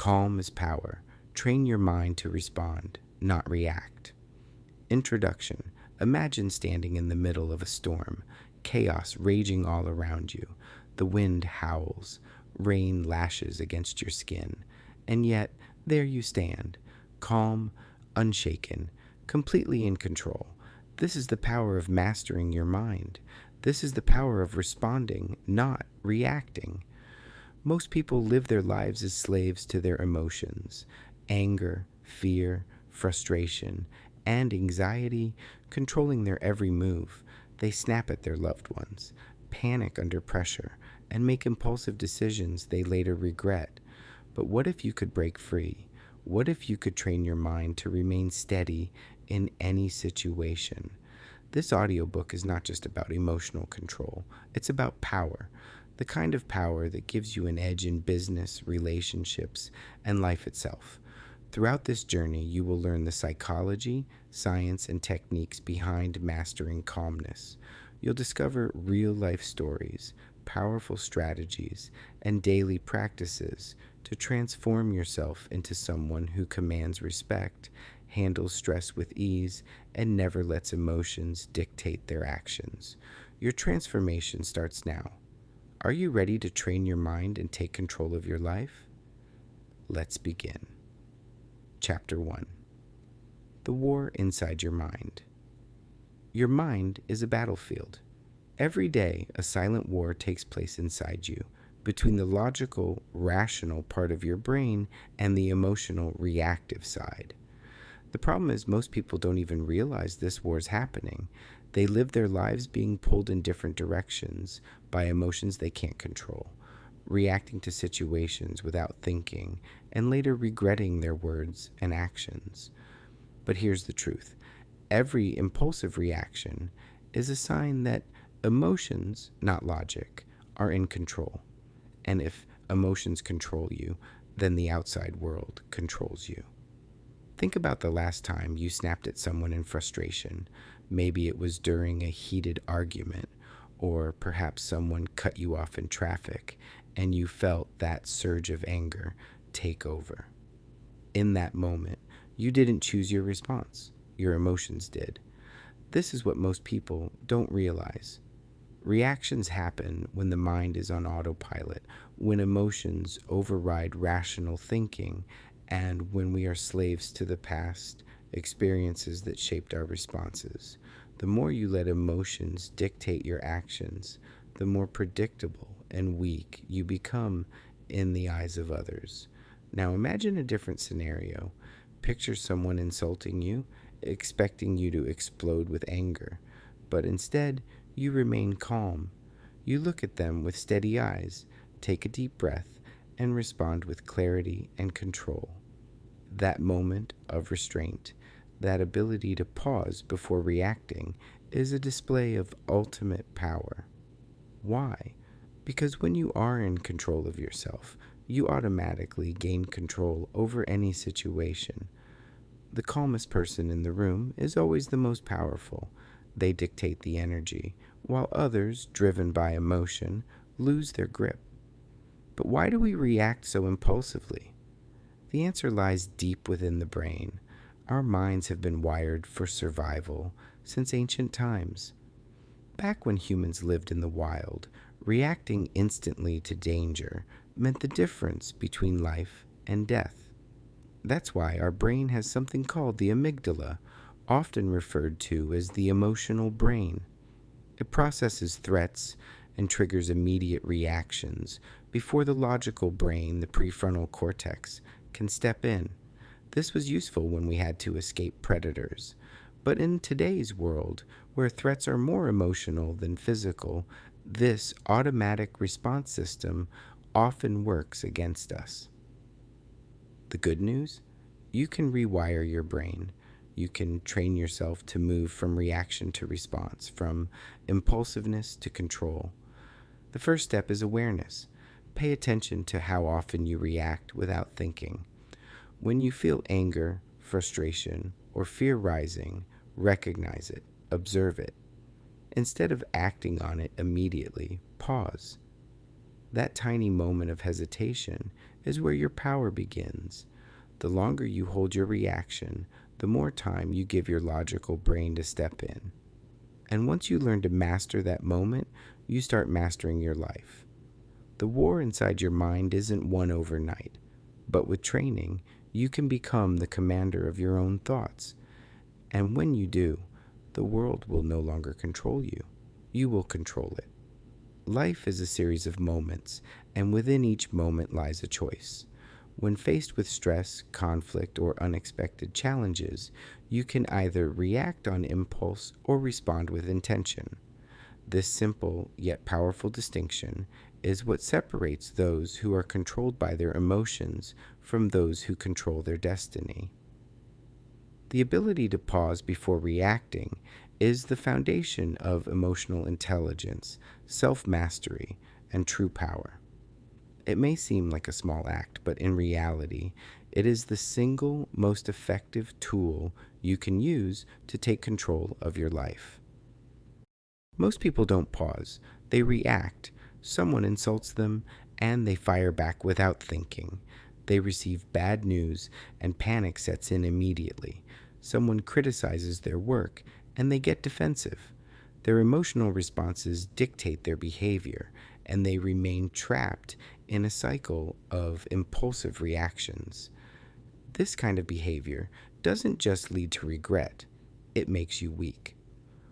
Calm is power. Train your mind to respond, not react. Introduction. Imagine standing in the middle of a storm, chaos raging all around you. The wind howls, rain lashes against your skin, and yet there you stand, calm, unshaken, completely in control. This is the power of mastering your mind. This is the power of responding, not reacting. Most people live their lives as slaves to their emotions. Anger, fear, frustration, and anxiety controlling their every move. They snap at their loved ones, panic under pressure, and make impulsive decisions they later regret. But what if you could break free? What if you could train your mind to remain steady in any situation? This audiobook is not just about emotional control. It's about power. The kind of power that gives you an edge in business, relationships, and life itself. Throughout this journey, you will learn the psychology, science, and techniques behind mastering calmness. You'll discover real-life stories, powerful strategies, and daily practices to transform yourself into someone who commands respect, handles stress with ease, and never lets emotions dictate their actions. Your transformation starts now. Are you ready to train your mind and take control of your life? Let's begin. Chapter 1. The War Inside Your Mind. Your mind is a battlefield. Every day, a silent war takes place inside you, between the logical, rational part of your brain and the emotional, reactive side. The problem is most people don't even realize this war is happening. They live their lives being pulled in different directions by emotions they can't control, reacting to situations without thinking, and later regretting their words and actions. But here's the truth. Every impulsive reaction is a sign that emotions, not logic, are in control. And if emotions control you, then the outside world controls you. Think about the last time you snapped at someone in frustration. Maybe it was during a heated argument, or perhaps someone cut you off in traffic, and you felt that surge of anger take over. In that moment, you didn't choose your response. Your emotions did. This is what most people don't realize. Reactions happen when the mind is on autopilot, when emotions override rational thinking, and when we are slaves to the past experiences that shaped our responses. The more you let emotions dictate your actions, the more predictable and weak you become in the eyes of others. Now imagine a different scenario. Picture someone insulting you, expecting you to explode with anger, but instead you remain calm. You look at them with steady eyes, take a deep breath, and respond with clarity and control. That moment of restraint, that ability to pause before reacting, is a display of ultimate power. Why? Because when you are in control of yourself, you automatically gain control over any situation. The calmest person in the room is always the most powerful. They dictate the energy, while others, driven by emotion, lose their grip. But why do we react so impulsively? The answer lies deep within the brain. Our minds have been wired for survival since ancient times. Back when humans lived in the wild, reacting instantly to danger meant the difference between life and death. That's why our brain has something called the amygdala, often referred to as the emotional brain. It processes threats and triggers immediate reactions before the logical brain, the prefrontal cortex, can step in. This was useful when we had to escape predators. But in today's world, where threats are more emotional than physical, this automatic response system often works against us. The good news? You can rewire your brain. You can train yourself to move from reaction to response, from impulsiveness to control. The first step is awareness. Pay attention to how often you react without thinking. When you feel anger, frustration, or fear rising, recognize it, observe it. Instead of acting on it immediately, pause. That tiny moment of hesitation is where your power begins. The longer you hold your reaction, the more time you give your logical brain to step in. And once you learn to master that moment, you start mastering your life. The war inside your mind isn't won overnight, but with training, you can become the commander of your own thoughts. And when you do, the world will no longer control you. You will control it. Life is a series of moments, and within each moment lies a choice. When faced with stress, conflict, or unexpected challenges, you can either react on impulse or respond with intention. This simple yet powerful distinction is what separates those who are controlled by their emotions from those who control their destiny. The ability to pause before reacting is the foundation of emotional intelligence, self-mastery, and true power. It may seem like a small act, but in reality, it is the single most effective tool you can use to take control of your life. Most people don't pause. They react. Someone insults them, and they fire back without thinking. They receive bad news, and panic sets in immediately. Someone criticizes their work, and they get defensive. Their emotional responses dictate their behavior, and they remain trapped in a cycle of impulsive reactions. This kind of behavior doesn't just lead to regret, it makes you weak.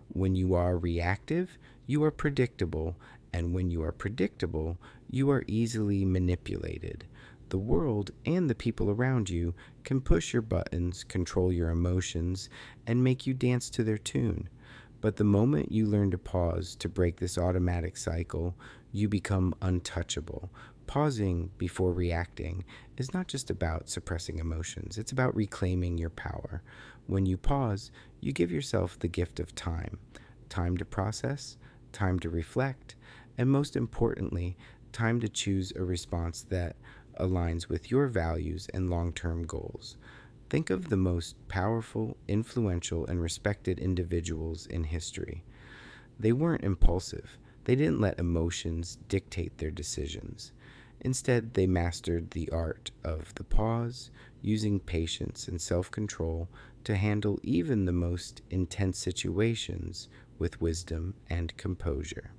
When you are reactive, you are predictable, and when you are predictable, you are easily manipulated. The world and the people around you can push your buttons, control your emotions, and make you dance to their tune. But the moment you learn to pause to break this automatic cycle, you become untouchable. Pausing before reacting is not just about suppressing emotions, it's about reclaiming your power. When you pause, you give yourself the gift of time. Time to process, time to reflect, and most importantly, time to choose a response that aligns with your values and long-term goals. Think of the most powerful, influential, and respected individuals in history. They weren't impulsive. They didn't let emotions dictate their decisions. Instead, they mastered the art of the pause, using patience and self-control to handle even the most intense situations with wisdom and composure.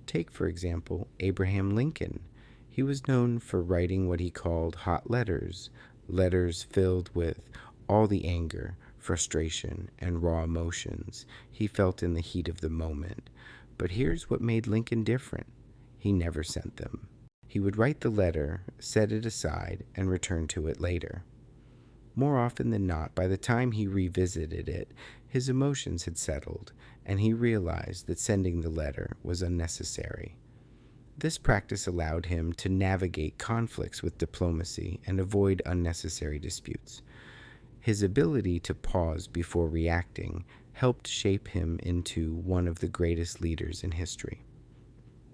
Take, for example, Abraham Lincoln. He was known for writing what he called hot letters, letters filled with all the anger, frustration, and raw emotions he felt in the heat of the moment. But here's what made Lincoln different. He never sent them. He would write the letter, set it aside, and return to it later. More often than not, by the time he revisited it, his emotions had settled, and he realized that sending the letter was unnecessary. This practice allowed him to navigate conflicts with diplomacy and avoid unnecessary disputes. His ability to pause before reacting helped shape him into one of the greatest leaders in history.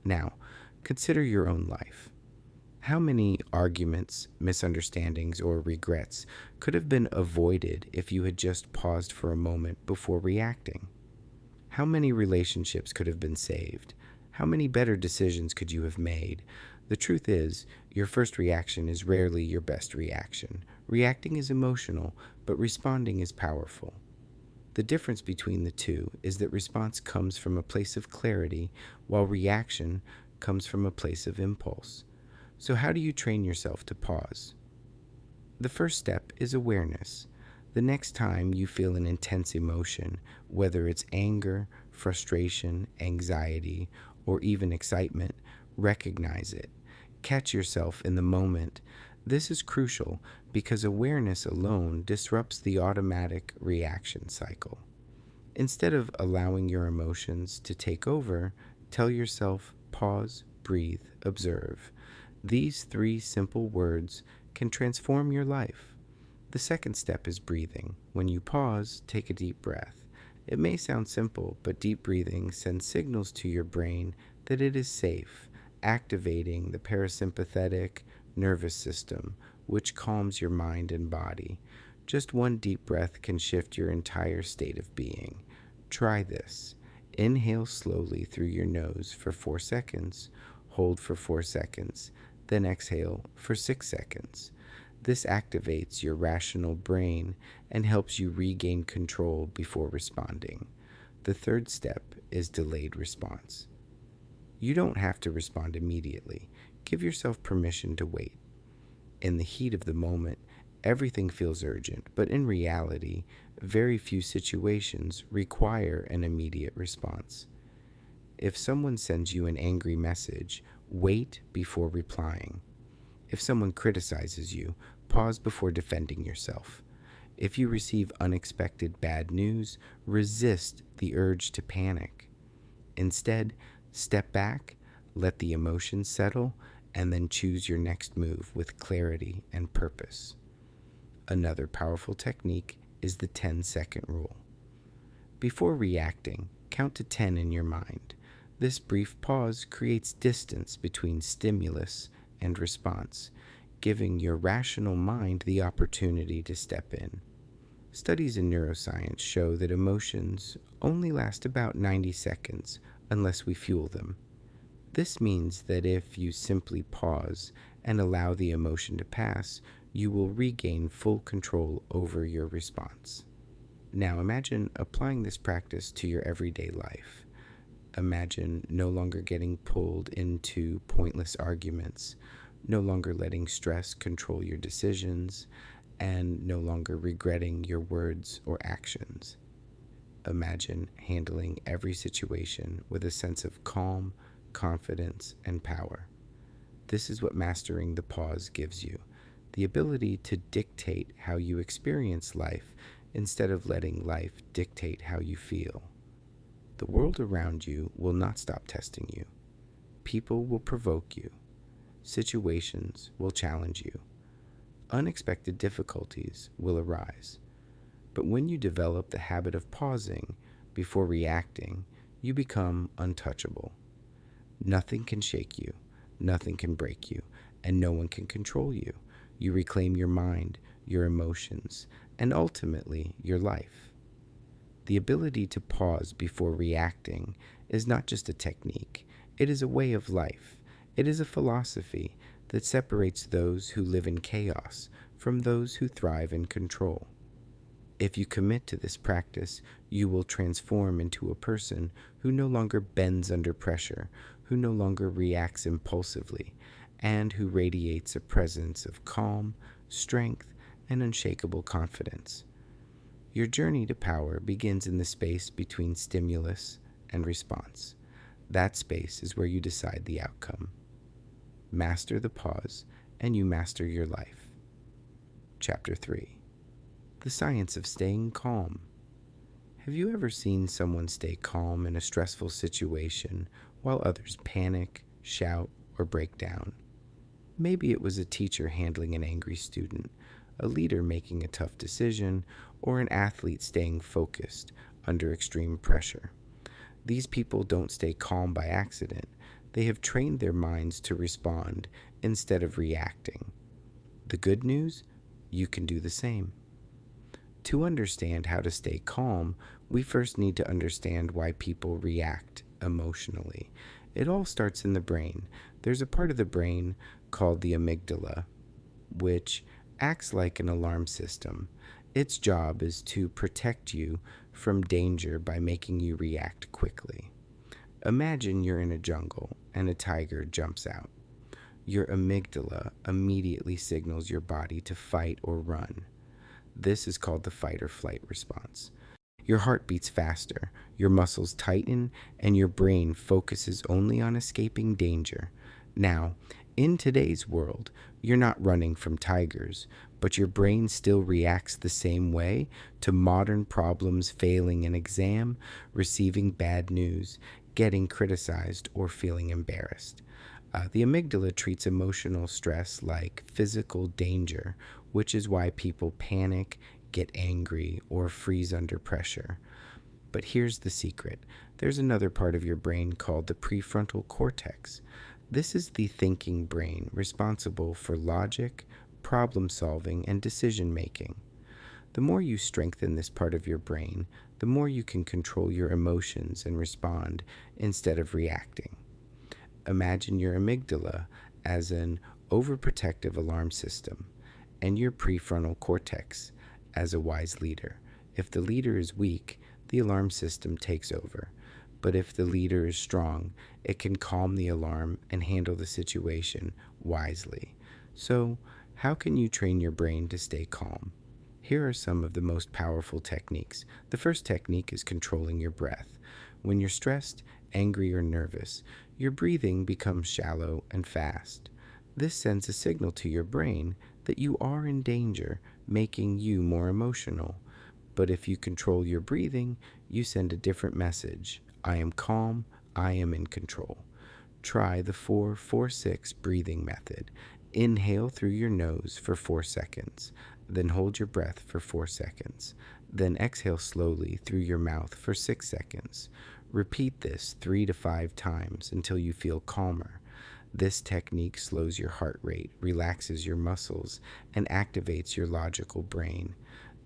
Now, consider your own life. How many arguments, misunderstandings, or regrets could have been avoided if you had just paused for a moment before reacting? How many relationships could have been saved? How many better decisions could you have made? The truth is, your first reaction is rarely your best reaction. Reacting is emotional, but responding is powerful. The difference between the two is that response comes from a place of clarity, while reaction comes from a place of impulse. So how do you train yourself to pause? The first step is awareness. The next time you feel an intense emotion, whether it's anger, frustration, anxiety, or even excitement, recognize it. Catch yourself in the moment. This is crucial because awareness alone disrupts the automatic reaction cycle. Instead of allowing your emotions to take over, tell yourself, pause, breathe, observe. These 3 simple words can transform your life. The second step is breathing. When you pause, take a deep breath. It may sound simple, but deep breathing sends signals to your brain that it is safe, activating the parasympathetic nervous system, which calms your mind and body. Just one deep breath can shift your entire state of being. Try this. Inhale slowly through your nose for 4 seconds. Hold for 4 seconds. then exhale for 6 seconds. This activates your rational brain and helps you regain control before responding. The third step is delayed response. You don't have to respond immediately. Give yourself permission to wait. In the heat of the moment, everything feels urgent, but in reality, very few situations require an immediate response. If someone sends you an angry message, wait before replying. If someone criticizes you, pause before defending yourself. If you receive unexpected bad news, resist the urge to panic. Instead, step back, let the emotions settle, and then choose your next move with clarity and purpose. Another powerful technique is the 10-second rule. Before reacting, count to 10 in your mind. This brief pause creates distance between stimulus and response, giving your rational mind the opportunity to step in. Studies in neuroscience show that emotions only last about 90 seconds unless we fuel them. This means that if you simply pause and allow the emotion to pass, you will regain full control over your response. Now imagine applying this practice to your everyday life. Imagine no longer getting pulled into pointless arguments, no longer letting stress control your decisions, and no longer regretting your words or actions. Imagine handling every situation with a sense of calm, confidence, and power. This is what mastering the pause gives you, the ability to dictate how you experience life instead of letting life dictate how you feel. The world around you will not stop testing you. People will provoke you. Situations will challenge you. Unexpected difficulties will arise. But when you develop the habit of pausing before reacting, you become untouchable. Nothing can shake you, nothing can break you, and no one can control you. You reclaim your mind, your emotions, and ultimately your life. The ability to pause before reacting is not just a technique, it is a way of life. It is a philosophy that separates those who live in chaos from those who thrive in control. If you commit to this practice, you will transform into a person who no longer bends under pressure, who no longer reacts impulsively, and who radiates a presence of calm, strength, and unshakable confidence. Your journey to power begins in the space between stimulus and response. That space is where you decide the outcome. Master the pause, and you master your life. Chapter 3. The science of staying calm. Have you ever seen someone stay calm in a stressful situation while others panic, shout, or break down? Maybe it was a teacher handling an angry student, a leader making a tough decision, or an athlete staying focused under extreme pressure. These people don't stay calm by accident. They have trained their minds to respond instead of reacting. The good news? You can do the same. To understand how to stay calm, we first need to understand why people react emotionally. It all starts in the brain. There's a part of the brain called the amygdala, which acts like an alarm system. Its job is to protect you from danger by making you react quickly. Imagine you're in a jungle and a tiger jumps out. Your amygdala immediately signals your body to fight or run. This is called the fight or flight response. Your heart beats faster, your muscles tighten, and your brain focuses only on escaping danger. Now, in today's world, you're not running from tigers, but your brain still reacts the same way to modern problems: failing an exam, receiving bad news, getting criticized, or feeling embarrassed. The amygdala treats emotional stress like physical danger, which is why people panic, get angry, or freeze under pressure. But here's the secret. There's another part of your brain called the prefrontal cortex. This is the thinking brain responsible for logic, problem solving, and decision making. The more you strengthen this part of your brain, the more you can control your emotions and respond instead of reacting. Imagine your amygdala as an overprotective alarm system, and your prefrontal cortex as a wise leader. If the leader is weak, the alarm system takes over. But if the leader is strong, it can calm the alarm and handle the situation wisely. So, how can you train your brain to stay calm? Here are some of the most powerful techniques. The first technique is controlling your breath. When you're stressed, angry, or nervous, your breathing becomes shallow and fast. This sends a signal to your brain that you are in danger, making you more emotional. But if you control your breathing, you send a different message. I am calm, I am in control. Try the 4-4-6 breathing method. Inhale through your nose for 4 seconds, then hold your breath for 4 seconds. Then exhale slowly through your mouth for 6 seconds. Repeat this 3 to 5 times until you feel calmer. This technique slows your heart rate, relaxes your muscles, and activates your logical brain.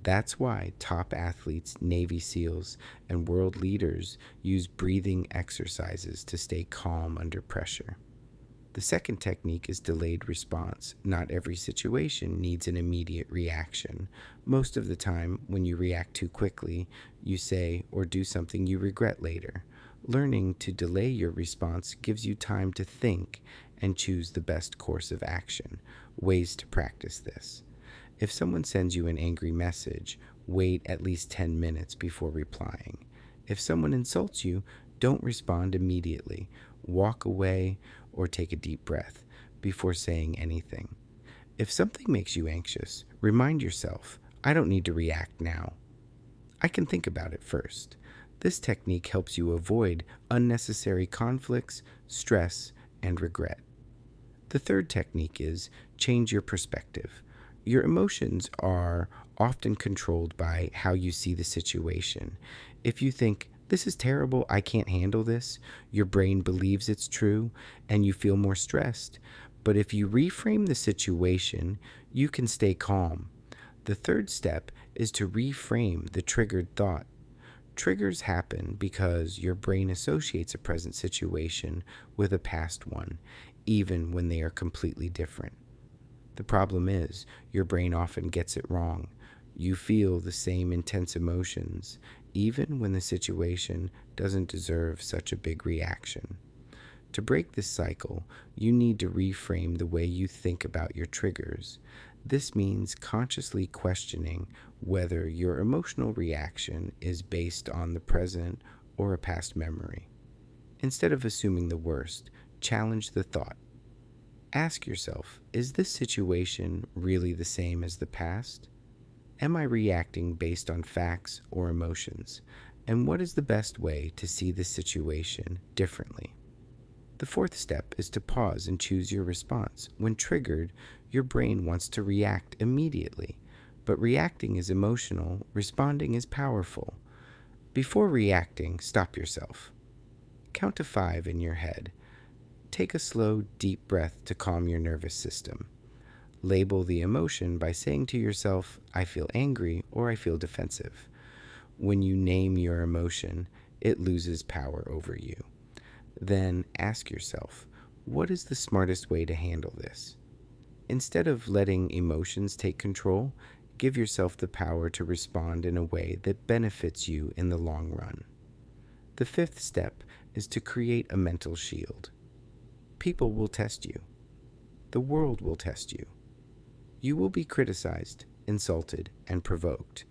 That's why top athletes, Navy SEALs, and world leaders use breathing exercises to stay calm under pressure. The second technique is delayed response. Not every situation needs an immediate reaction. Most of the time, when you react too quickly, you say or do something you regret later. Learning to delay your response gives you time to think and choose the best course of action. Ways to practice this. If someone sends you an angry message, wait at least 10 minutes before replying. If someone insults you, don't respond immediately. Walk away or take a deep breath before saying anything. If something makes you anxious, remind yourself, I don't need to react now. I can think about it first. This technique helps you avoid unnecessary conflicts, stress, and regret. The third technique is change your perspective. Your emotions are often controlled by how you see the situation. If you think, this is terrible, I can't handle this, your brain believes it's true, and you feel more stressed. But if you reframe the situation, you can stay calm. The third step is to reframe the triggered thought. Triggers happen because your brain associates a present situation with a past one, even when they are completely different. The problem is, your brain often gets it wrong. You feel the same intense emotions, even when the situation doesn't deserve such a big reaction. To break this cycle, you need to reframe the way you think about your triggers. This means consciously questioning whether your emotional reaction is based on the present or a past memory. Instead of assuming the worst, challenge the thought. Ask yourself, is this situation really the same as the past? Am I reacting based on facts or emotions? And what is the best way to see this situation differently? The fourth step is to pause and choose your response. When triggered, your brain wants to react immediately. But reacting is emotional, responding is powerful. Before reacting, stop yourself. Count to 5 in your head. Take a slow, deep breath to calm your nervous system. Label the emotion by saying to yourself, I feel angry or I feel defensive. When you name your emotion, it loses power over you. Then ask yourself, what is the smartest way to handle this? Instead of letting emotions take control, give yourself the power to respond in a way that benefits you in the long run. The fifth step is to create a mental shield. People will test you. The world will test you. You will be criticized, insulted, and provoked.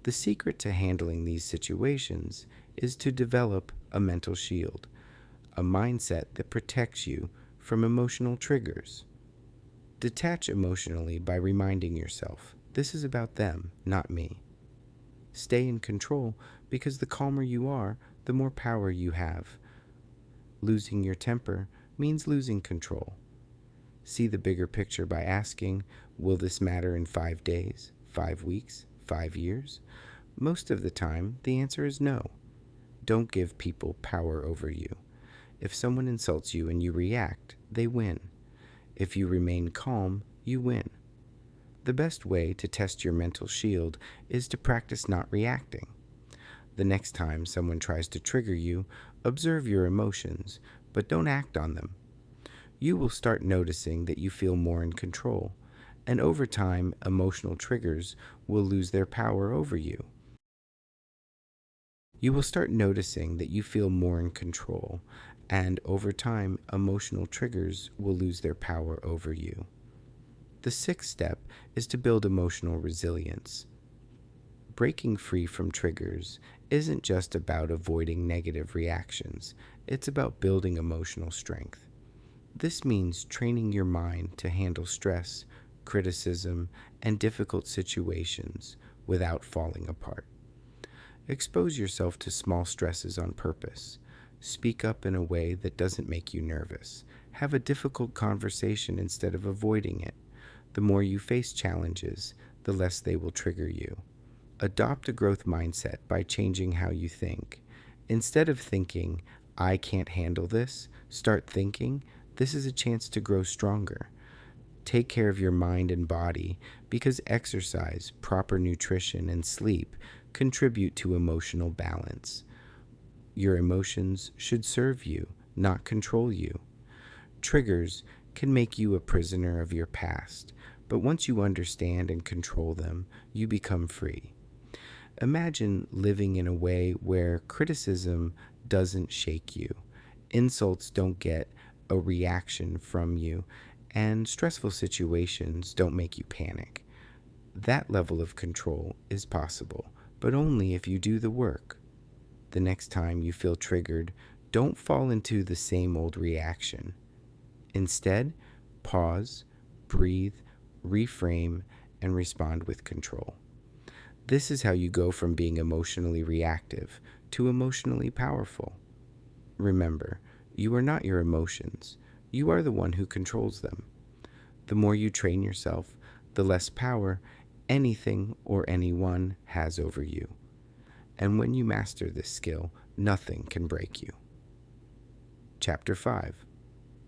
The secret to handling these situations is to develop a mental shield, a mindset that protects you from emotional triggers. Detach emotionally by reminding yourself, this is about them, not me. Stay in control because the calmer you are, the more power you have. Losing your temper means losing control. See the bigger picture by asking, will this matter in 5 days, 5 weeks, 5 years? Most of the time, the answer is no. Don't give people power over you. If someone insults you and you react, they win. If you remain calm, you win. The best way to test your mental shield is to practice not reacting. The next time someone tries to trigger you, observe your emotions, but don't act on them. you will start noticing that you feel more in control, and over time, emotional triggers will lose their power over you. You will start noticing that you feel more in control, and over time, emotional triggers will lose their power over you. The sixth step is to build emotional resilience. Breaking free from triggers isn't just about avoiding negative reactions, it's about building emotional strength. This means training your mind to handle stress, criticism, and difficult situations without falling apart. Expose yourself to small stresses on purpose. Speak up in a way that doesn't make you nervous. Have a difficult conversation instead of avoiding it. The more you face challenges, the less they will trigger you. Adopt a growth mindset by changing how you think. Instead of thinking, I can't handle this, start thinking, this is a chance to grow stronger. Take care of your mind and body because exercise, proper nutrition, and sleep contribute to emotional balance. Your emotions should serve you, not control you. Triggers can make you a prisoner of your past, but once you understand and control them, you become free. Imagine living in a way where criticism doesn't shake you, insults don't get a reaction from you, and stressful situations don't make you panic. That level of control is possible, but only if you do the work. The next time you feel triggered, don't fall into the same old reaction. Instead, pause, breathe, reframe, and respond with control. This is how you go from being emotionally reactive to emotionally powerful. Remember, you are not your emotions. You are the one who controls them. The more you train yourself, the less power anything or anyone has over you. And when you master this skill, nothing can break you. Chapter 5.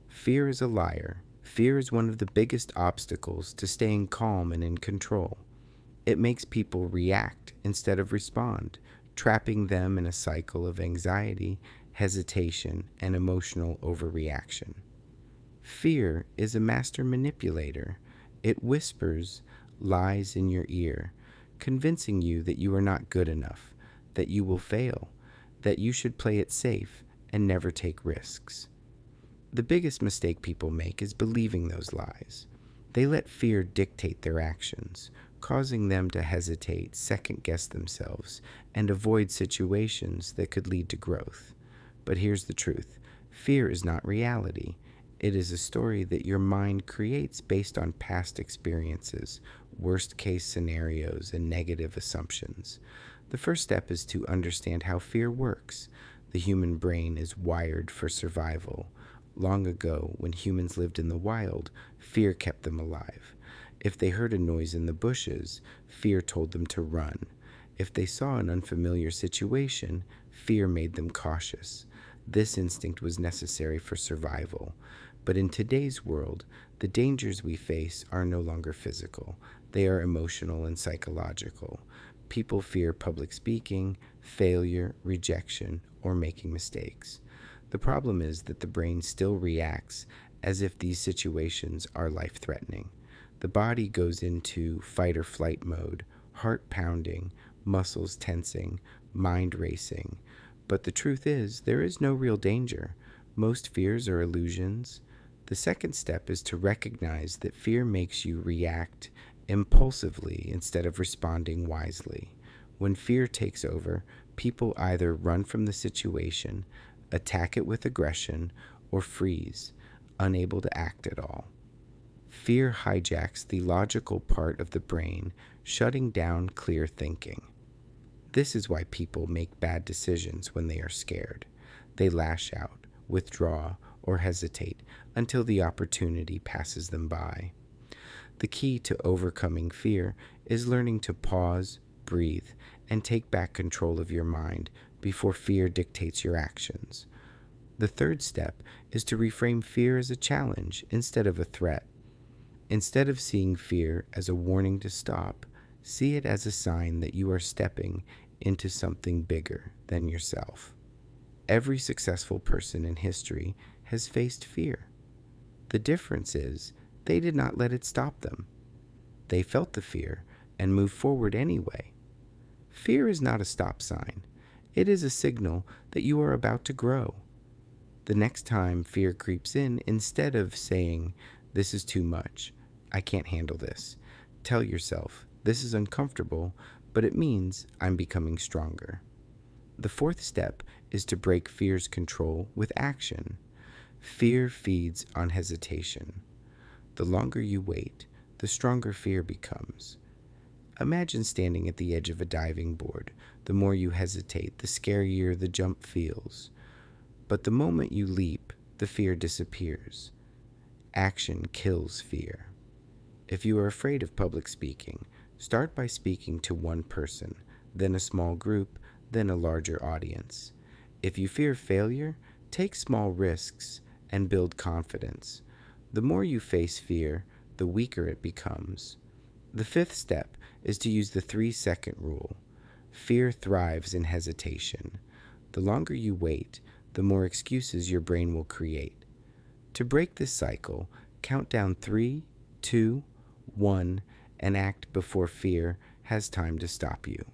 Fear is a liar. Fear is one of the biggest obstacles to staying calm and in control. It makes people react instead of respond, trapping them in a cycle of anxiety, hesitation, and emotional overreaction. Fear is a master manipulator. It whispers lies in your ear, convincing you that you are not good enough, that you will fail, that you should play it safe and never take risks. The biggest mistake people make is believing those lies. They let fear dictate their actions, causing them to hesitate, second-guess themselves, and avoid situations that could lead to growth. But here's the truth. Fear is not reality. It is a story that your mind creates based on past experiences, worst-case scenarios, and negative assumptions. The first step is to understand how fear works. The human brain is wired for survival. Long ago, when humans lived in the wild, fear kept them alive. If they heard a noise in the bushes, fear told them to run. If they saw an unfamiliar situation, fear made them cautious. This instinct was necessary for survival. But in today's world, the dangers we face are no longer physical. They are emotional and psychological. People fear public speaking, failure, rejection, or making mistakes. The problem is that the brain still reacts as if these situations are life-threatening. The body goes into fight or flight mode, heart pounding, muscles tensing, mind racing. But the truth is, there is no real danger. Most fears are illusions. The second step is to recognize that fear makes you react impulsively instead of responding wisely. When fear takes over, people either run from the situation, attack it with aggression, or freeze, unable to act at all. Fear hijacks the logical part of the brain, shutting down clear thinking. This is why people make bad decisions when they are scared. They lash out, withdraw, or hesitate until the opportunity passes them by. The key to overcoming fear is learning to pause, breathe, and take back control of your mind before fear dictates your actions. The third step is to reframe fear as a challenge instead of a threat. Instead of seeing fear as a warning to stop, see it as a sign that you are stepping into something bigger than yourself. Every successful person in history has faced fear. The difference is they did not let it stop them. They felt the fear and moved forward anyway. Fear is not a stop sign. It is a signal that you are about to grow. The next time fear creeps in, instead of saying, "This is too much, I can't handle this," tell yourself, "This is uncomfortable, but it means I'm becoming stronger." The fourth step is to break fear's control with action. Fear feeds on hesitation. The longer you wait, the stronger fear becomes. Imagine standing at the edge of a diving board. The more you hesitate, the scarier the jump feels. But the moment you leap, the fear disappears. Action kills fear. If you are afraid of public speaking, start by speaking to one person, then a small group, then a larger audience. If you fear failure, take small risks and build confidence. The more you face fear, the weaker it becomes. The fifth step is to use the 3-second rule. Fear thrives in hesitation. The longer you wait, the more excuses your brain will create. To break this cycle, count down 3, 2, 1, and act before fear has time to stop you.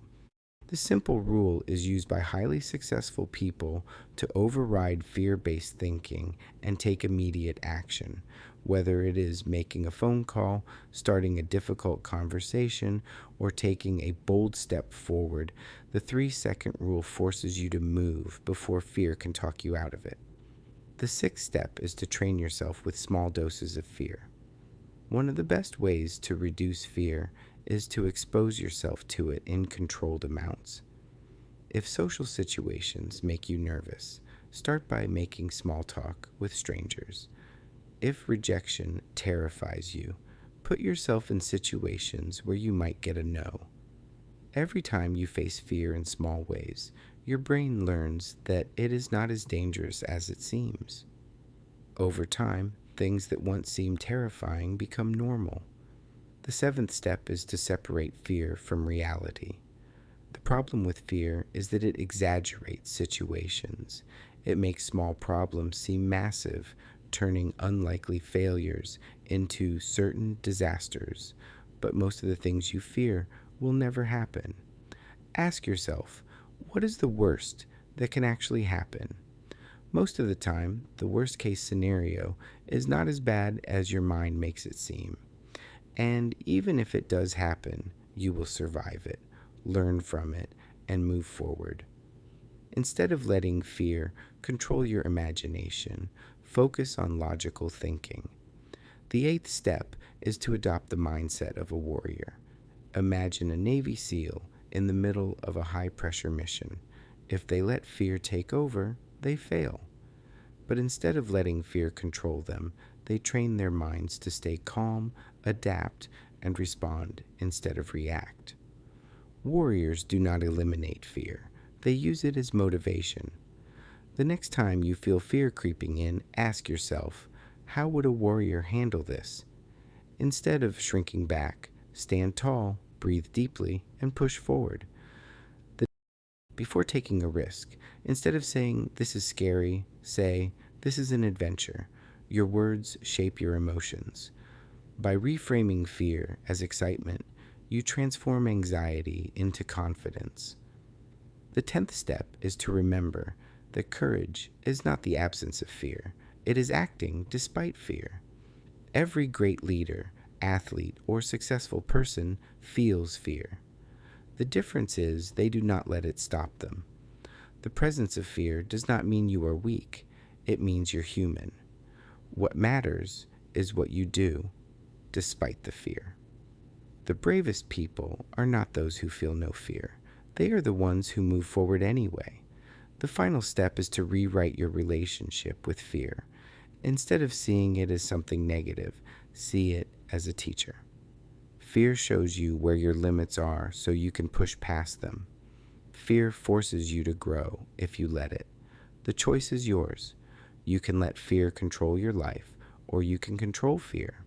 This simple rule is used by highly successful people to override fear-based thinking and take immediate action, whether it is making a phone call, starting a difficult conversation, or taking a bold step forward. The 3-second rule forces you to move before fear can talk you out of it. The sixth step is to train yourself with small doses of fear. One of the best ways to reduce fear is to expose yourself to it in controlled amounts. If social situations make you nervous, start by making small talk with strangers. If rejection terrifies you, put yourself in situations where you might get a no. Every time you face fear in small ways, your brain learns that it is not as dangerous as it seems. Over time, things that once seemed terrifying become normal. The seventh step is to separate fear from reality. The problem with fear is that it exaggerates situations. It makes small problems seem massive, turning unlikely failures into certain disasters. But most of the things you fear will never happen. Ask yourself, what is the worst that can actually happen? Most of the time, the worst case scenario is not as bad as your mind makes it seem. And even if it does happen, you will survive it, learn from it, and move forward. Instead of letting fear control your imagination, focus on logical thinking. The eighth step is to adopt the mindset of a warrior. Imagine a Navy SEAL in the middle of a high-pressure mission. If they let fear take over, they fail. But instead of letting fear control them, they train their minds to stay calm, adapt, and respond instead of react. Warriors do not eliminate fear. They use it as motivation. The next time you feel fear creeping in, ask yourself, how would a warrior handle this? Instead of shrinking back, stand tall, breathe deeply, and push forward. Before taking a risk, instead of saying, "This is scary," say, "This is an adventure." Your words shape your emotions. By reframing fear as excitement, you transform anxiety into confidence. The 10th step is to remember that courage is not the absence of fear. It is acting despite fear. Every great leader, athlete, or successful person feels fear. The difference is they do not let it stop them. The presence of fear does not mean you are weak. It means you're human. What matters is what you do despite the fear. The bravest people are not those who feel no fear. They are the ones who move forward anyway. The final step is to rewrite your relationship with fear. Instead of seeing it as something negative, see it as a teacher. Fear shows you where your limits are so you can push past them. Fear forces you to grow if you let it. The choice is yours. You can let fear control your life, or you can control fear.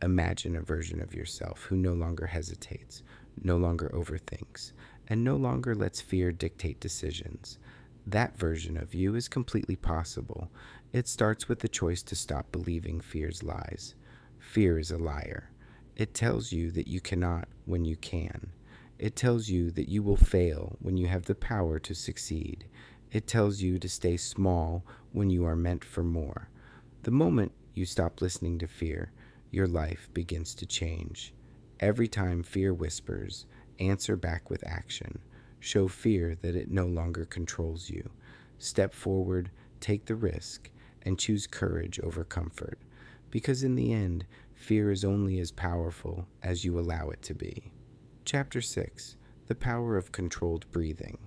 Imagine a version of yourself who no longer hesitates, no longer overthinks, and no longer lets fear dictate decisions. That version of you is completely possible. It starts with the choice to stop believing fear's lies. Fear is a liar. It tells you that you cannot when you can. It tells you that you will fail when you have the power to succeed. It tells you to stay small when you are meant for more. The moment you stop listening to fear, your life begins to change. Every time fear whispers, answer back with action. Show fear that it no longer controls you. Step forward, take the risk, and choose courage over comfort. Because in the end, fear is only as powerful as you allow it to be. Chapter 6: The Power of Controlled Breathing.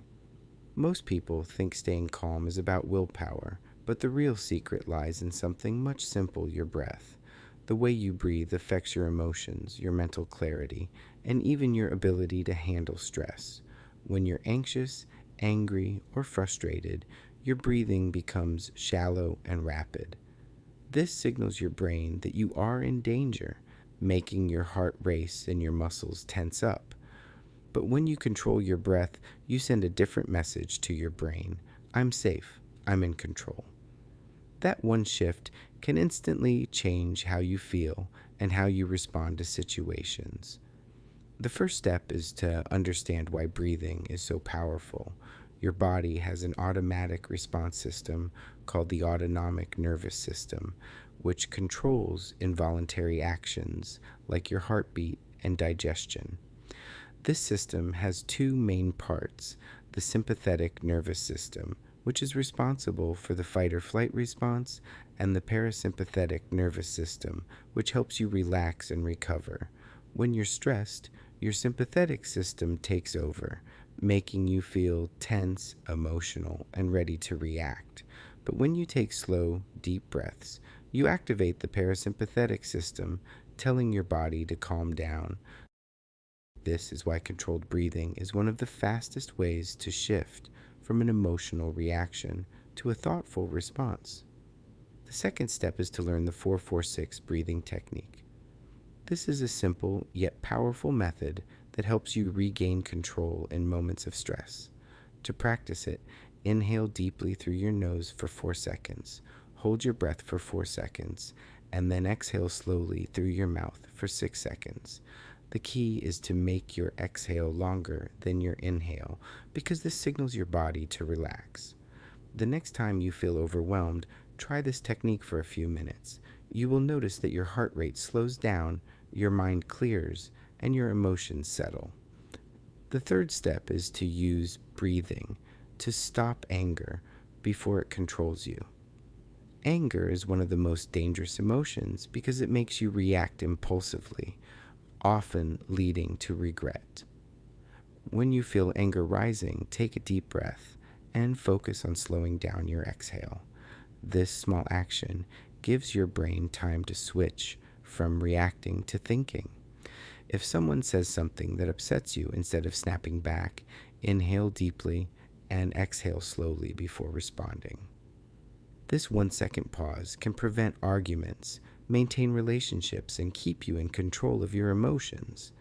Most people think staying calm is about willpower, but the real secret lies in something much simpler: your breath. The way you breathe affects your emotions, your mental clarity, and even your ability to handle stress. When you're anxious, angry, or frustrated, your breathing becomes shallow and rapid. This signals your brain that you are in danger, making your heart race and your muscles tense up. But when you control your breath, you send a different message to your brain: I'm safe, I'm in control. That one shift can instantly change how you feel and how you respond to situations. The first step is to understand why breathing is so powerful. Your body has an automatic response system called the autonomic nervous system, which controls involuntary actions like your heartbeat and digestion. This system has two main parts: the sympathetic nervous system, which is responsible for the fight or flight response, and the parasympathetic nervous system, which helps you relax and recover. When you're stressed, your sympathetic system takes over, making you feel tense, emotional, and ready to react. But when you take slow, deep breaths, you activate the parasympathetic system, telling your body to calm down. This is why controlled breathing is one of the fastest ways to shift from an emotional reaction to a thoughtful response. The second step is to learn the 4-4-6 breathing technique. This is a simple yet powerful method that helps you regain control in moments of stress. To practice it, inhale deeply through your nose for 4 seconds, hold your breath for 4 seconds, and then exhale slowly through your mouth for 6 seconds. The key is to make your exhale longer than your inhale, because this signals your body to relax. The next time you feel overwhelmed, try this technique for a few minutes. You will notice that your heart rate slows down, your mind clears, and your emotions settle. The third step is to use breathing to stop anger before it controls you. Anger is one of the most dangerous emotions because it makes you react impulsively, often leading to regret. When you feel anger rising, take a deep breath and focus on slowing down your exhale. This small action gives your brain time to switch from reacting to thinking. If someone says something that upsets you, instead of snapping back, inhale deeply and exhale slowly before responding. This 1-second pause can prevent arguments, maintain relationships, and keep you in control of your emotions.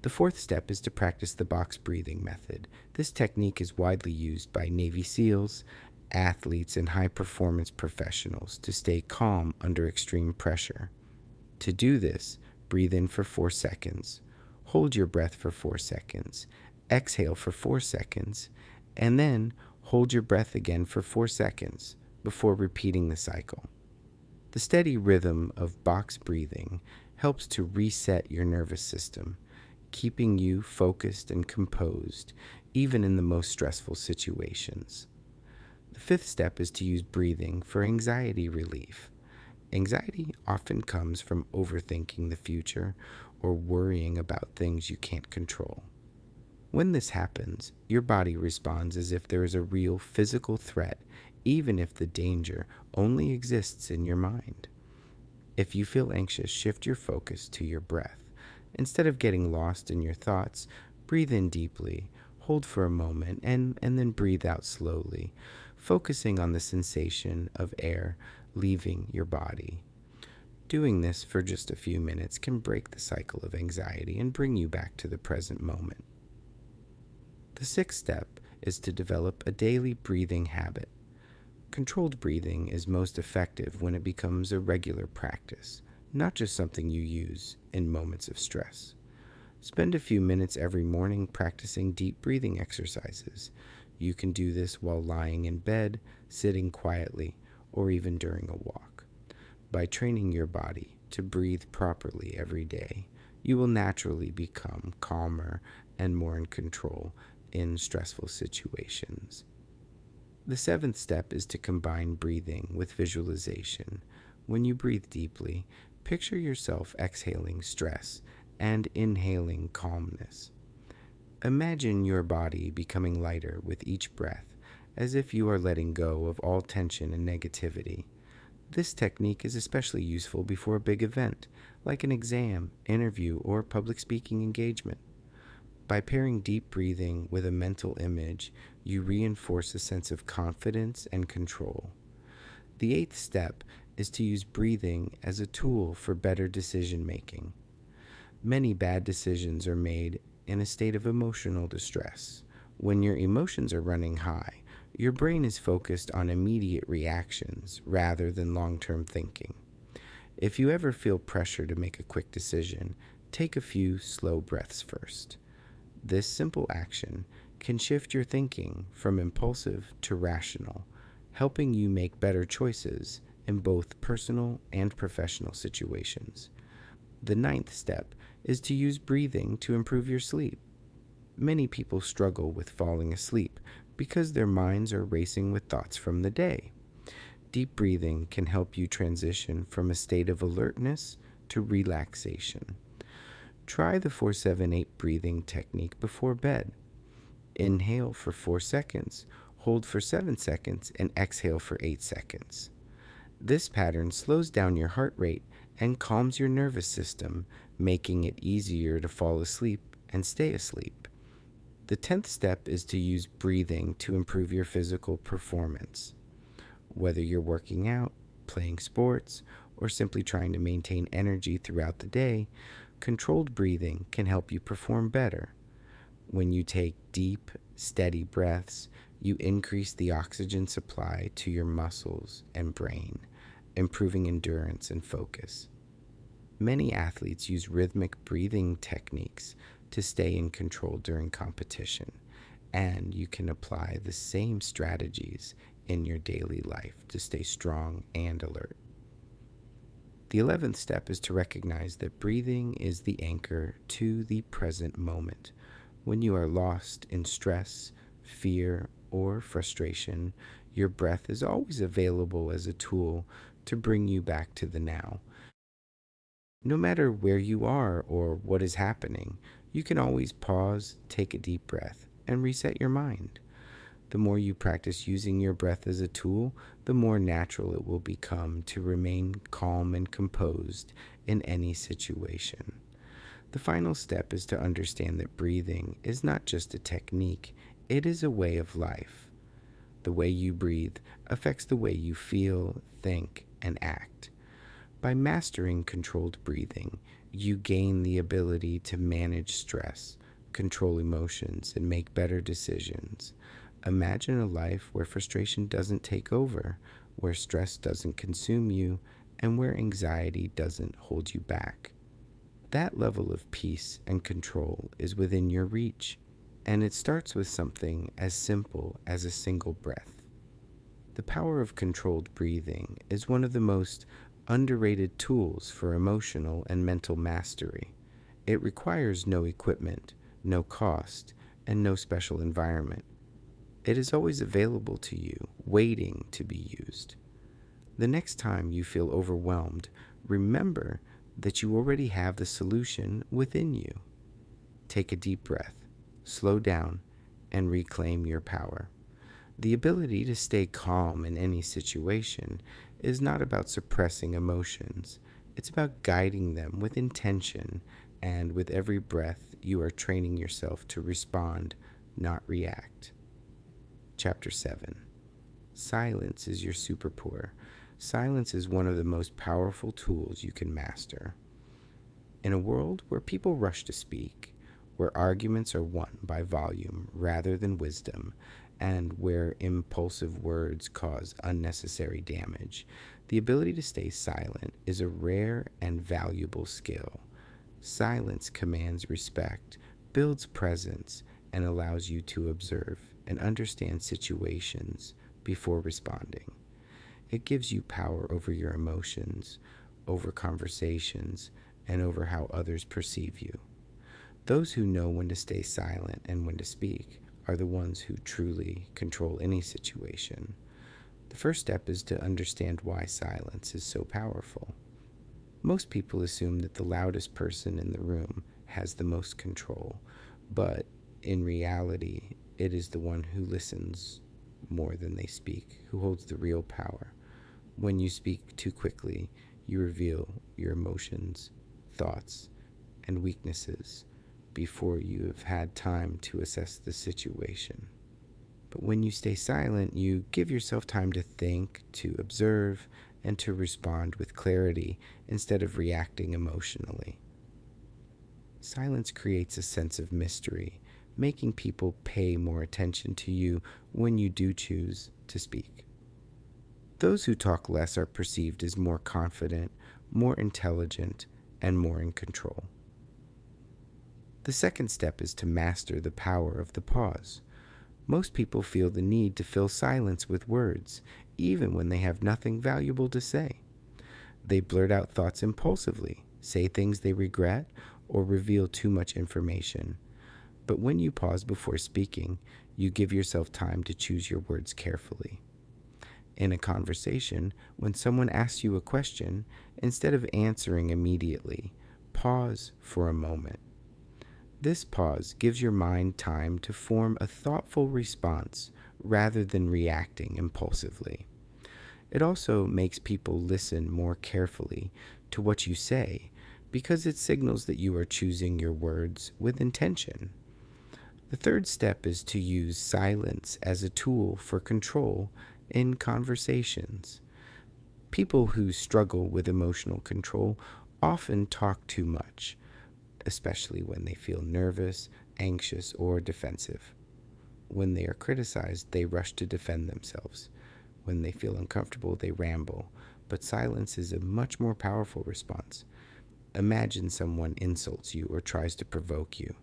The fourth step is to practice the box breathing method. This technique is widely used by Navy SEALs, athletes, and high-performance professionals to stay calm under extreme pressure. To do this, breathe in for 4 seconds, hold your breath for 4 seconds, exhale for 4 seconds, and then hold your breath again for 4 seconds before repeating the cycle. The steady rhythm of box breathing helps to reset your nervous system, keeping you focused and composed, even in the most stressful situations. The fifth step is to use breathing for anxiety relief. Anxiety often comes from overthinking the future or worrying about things you can't control. When this happens, your body responds as if there is a real physical threat, even if the danger only exists in your mind. If you feel anxious, shift your focus to your breath. Instead of getting lost in your thoughts, breathe in deeply, hold for a moment, and then breathe out slowly, focusing on the sensation of air leaving your body. Doing this for just a few minutes can break the cycle of anxiety and bring you back to the present moment. The sixth step is to develop a daily breathing habit. Controlled breathing is most effective when it becomes a regular practice, not just something you use in moments of stress. Spend a few minutes every morning practicing deep breathing exercises. You can do this while lying in bed, sitting quietly, or even during a walk. By training your body to breathe properly every day, you will naturally become calmer and more in control in stressful situations. The seventh step is to combine breathing with visualization. When you breathe deeply, picture yourself exhaling stress and inhaling calmness. Imagine your body becoming lighter with each breath, as if you are letting go of all tension and negativity. This technique is especially useful before a big event, like an exam, interview, or public speaking engagement. By pairing deep breathing with a mental image, you reinforce a sense of confidence and control. The eighth step is to use breathing as a tool for better decision making. Many bad decisions are made in a state of emotional distress. When your emotions are running high, your brain is focused on immediate reactions rather than long-term thinking. If you ever feel pressure to make a quick decision, take a few slow breaths first. This simple action can shift your thinking from impulsive to rational, helping you make better choices in both personal and professional situations. The ninth step is to use breathing to improve your sleep. Many people struggle with falling asleep because their minds are racing with thoughts from the day. Deep breathing can help you transition from a state of alertness to relaxation. Try the 4-7-8 breathing technique before bed. Inhale for 4 seconds, hold for 7 seconds, and exhale for 8 seconds. This pattern slows down your heart rate and calms your nervous system, making it easier to fall asleep and stay asleep. The 10th step is to use breathing to improve your physical performance. Whether you're working out, playing sports, or simply trying to maintain energy throughout the day, controlled breathing can help you perform better. When you take deep, steady breaths, you increase the oxygen supply to your muscles and brain, improving endurance and focus. Many athletes use rhythmic breathing techniques to stay in control during competition, and you can apply the same strategies in your daily life to stay strong and alert. The 11th step is to recognize that breathing is the anchor to the present moment. When you are lost in stress, fear, or frustration, your breath is always available as a tool to bring you back to the now. No matter where you are or what is happening, you can always pause, take a deep breath, and reset your mind. The more you practice using your breath as a tool, the more natural it will become to remain calm and composed in any situation. The final step is to understand that breathing is not just a technique, it is a way of life. The way you breathe affects the way you feel, think, and act. By mastering controlled breathing, you gain the ability to manage stress, control emotions, and make better decisions. Imagine a life where frustration doesn't take over, where stress doesn't consume you, and where anxiety doesn't hold you back. That level of peace and control is within your reach, and it starts with something as simple as a single breath. The power of controlled breathing is one of the most underrated tools for emotional and mental mastery. It requires no equipment, no cost, and no special environment. It is always available to you, waiting to be used. The next time you feel overwhelmed, remember that you already have the solution within you. Take a deep breath, slow down, and reclaim your power. The ability to stay calm in any situation is not about suppressing emotions. It's about guiding them with intention, and with every breath, you are training yourself to respond, not react. Chapter 7. Silence is your superpower. Silence is one of the most powerful tools you can master. In a world where people rush to speak, where arguments are won by volume rather than wisdom, and where impulsive words cause unnecessary damage. The ability to stay silent is a rare and valuable skill. Silence commands respect, builds presence, and allows you to observe and understand situations before responding. It gives you power over your emotions, over conversations, and over how others perceive you. Those who know when to stay silent and when to speak are the ones who truly control any situation. The first step is to understand why silence is so powerful. Most people assume that the loudest person in the room has the most control, but in reality, it is the one who listens more than they speak who holds the real power. When you speak too quickly, you reveal your emotions, thoughts, and weaknesses before you have had time to assess the situation. But when you stay silent, you give yourself time to think, to observe, and to respond with clarity instead of reacting emotionally. Silence creates a sense of mystery, making people pay more attention to you when you do choose to speak. Those who talk less are perceived as more confident, more intelligent, and more in control. The second step is to master the power of the pause. Most people feel the need to fill silence with words, even when they have nothing valuable to say. They blurt out thoughts impulsively, say things they regret, or reveal too much information. But when you pause before speaking, you give yourself time to choose your words carefully. In a conversation, when someone asks you a question, instead of answering immediately, pause for a moment. This pause gives your mind time to form a thoughtful response rather than reacting impulsively. It also makes people listen more carefully to what you say because it signals that you are choosing your words with intention. The third step is to use silence as a tool for control in conversations. People who struggle with emotional control often talk too much, especially when they feel nervous, anxious, or defensive. When they are criticized, they rush to defend themselves. When they feel uncomfortable, they ramble. But silence is a much more powerful response. Imagine someone insults you or tries to provoke you.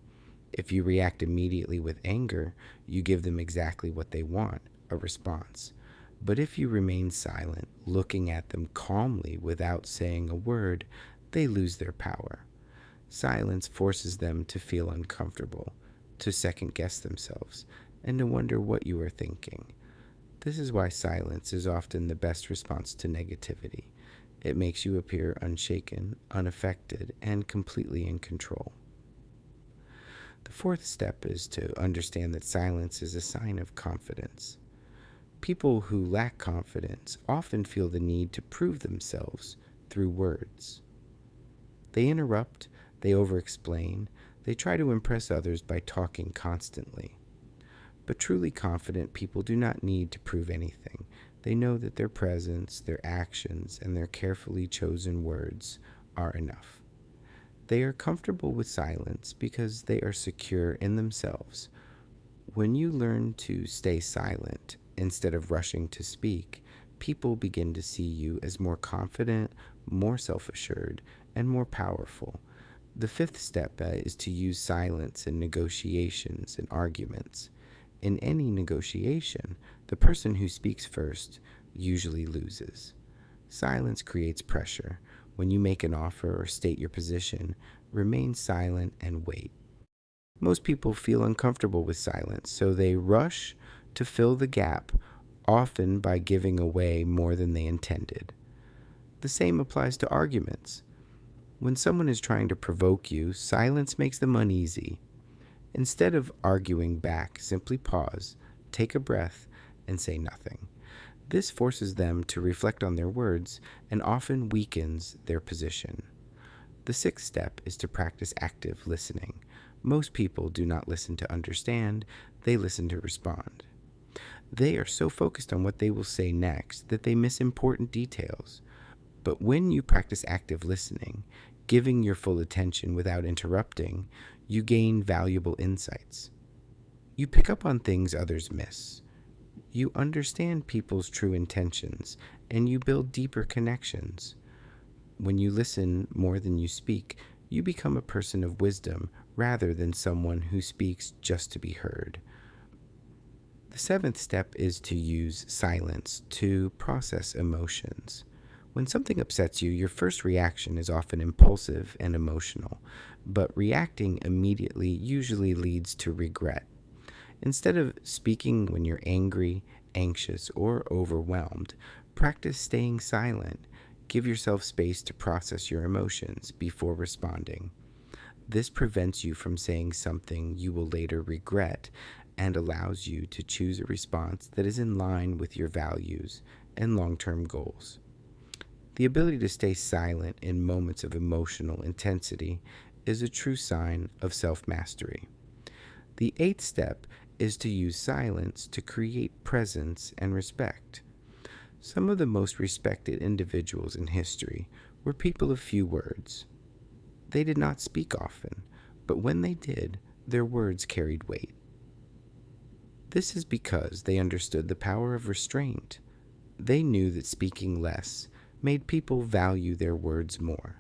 If you react immediately with anger, you give them exactly what they want, a response. But if you remain silent, looking at them calmly without saying a word, they lose their power. Silence forces them to feel uncomfortable, to second-guess themselves, and to wonder what you are thinking. This is why silence is often the best response to negativity. It makes you appear unshaken, unaffected, and completely in control. The fourth step is to understand that silence is a sign of confidence. People who lack confidence often feel the need to prove themselves through words. They interrupt, they over-explain, they try to impress others by talking constantly. But truly confident people do not need to prove anything. They know that their presence, their actions, and their carefully chosen words are enough. They are comfortable with silence because they are secure in themselves. When you learn to stay silent instead of rushing to speak, people begin to see you as more confident, more self-assured, and more powerful. The fifth step is to use silence in negotiations and arguments. In any negotiation, the person who speaks first usually loses. Silence creates pressure. When you make an offer or state your position, remain silent and wait. Most people feel uncomfortable with silence, so they rush to fill the gap, often by giving away more than they intended. The same applies to arguments. When someone is trying to provoke you, silence makes them uneasy. Instead of arguing back, simply pause, take a breath, and say nothing. This forces them to reflect on their words and often weakens their position. The sixth step is to practice active listening. Most people do not listen to understand, they listen to respond. They are so focused on what they will say next that they miss important details. But when you practice active listening, giving your full attention without interrupting, you gain valuable insights. You pick up on things others miss. You understand people's true intentions, and you build deeper connections. When you listen more than you speak, you become a person of wisdom rather than someone who speaks just to be heard. The seventh step is to use silence to process emotions. When something upsets you, your first reaction is often impulsive and emotional, but reacting immediately usually leads to regret. Instead of speaking when you're angry, anxious, or overwhelmed, practice staying silent. Give yourself space to process your emotions before responding. This prevents you from saying something you will later regret and allows you to choose a response that is in line with your values and long-term goals. The ability to stay silent in moments of emotional intensity is a true sign of self-mastery. The eighth step is to use silence to create presence and respect. Some of the most respected individuals in history were people of few words. They did not speak often, but when they did, their words carried weight. This is because they understood the power of restraint. They knew that speaking less made people value their words more.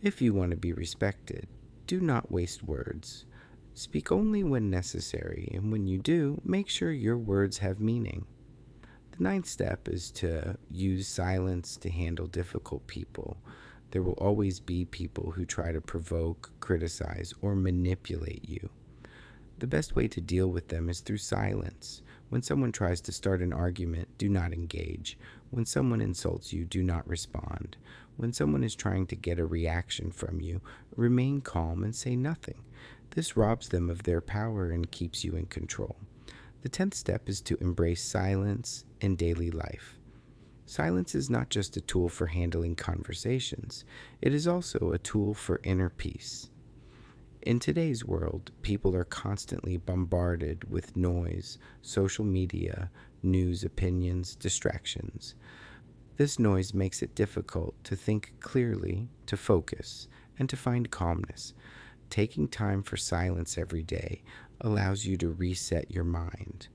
If you want to be respected, do not waste words. Speak only when necessary, and when you do, make sure your words have meaning. The ninth step is to use silence to handle difficult people. There will always be people who try to provoke, criticize, or manipulate you. The best way to deal with them is through silence. When someone tries to start an argument, do not engage. When someone insults you, do not respond. When someone is trying to get a reaction from you, remain calm and say nothing. This robs them of their power and keeps you in control. The 10th step is to embrace silence in daily life. Silence is not just a tool for handling conversations, it is also a tool for inner peace. In today's world, people are constantly bombarded with noise, social media, news, opinions, distractions. This noise makes it difficult to think clearly, to focus, and to find calmness. Taking time for silence every day allows you to reset your mind.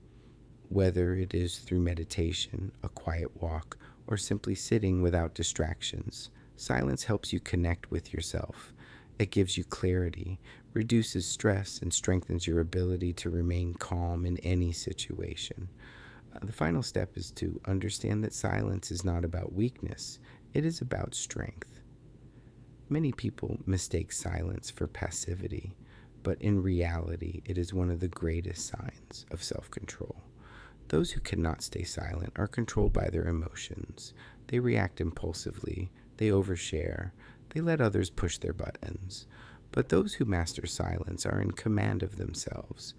Whether it is through meditation, a quiet walk, or simply sitting without distractions, silence helps you connect with yourself. It gives you clarity, reduces stress, and strengthens your ability to remain calm in any situation. The final step is to understand that silence is not about weakness, it is about strength. Many people mistake silence for passivity, but in reality, it is one of the greatest signs of self-control. Those who cannot stay silent are controlled by their emotions. They react impulsively, they overshare, they let others push their buttons. But those who master silence are in command of themselves.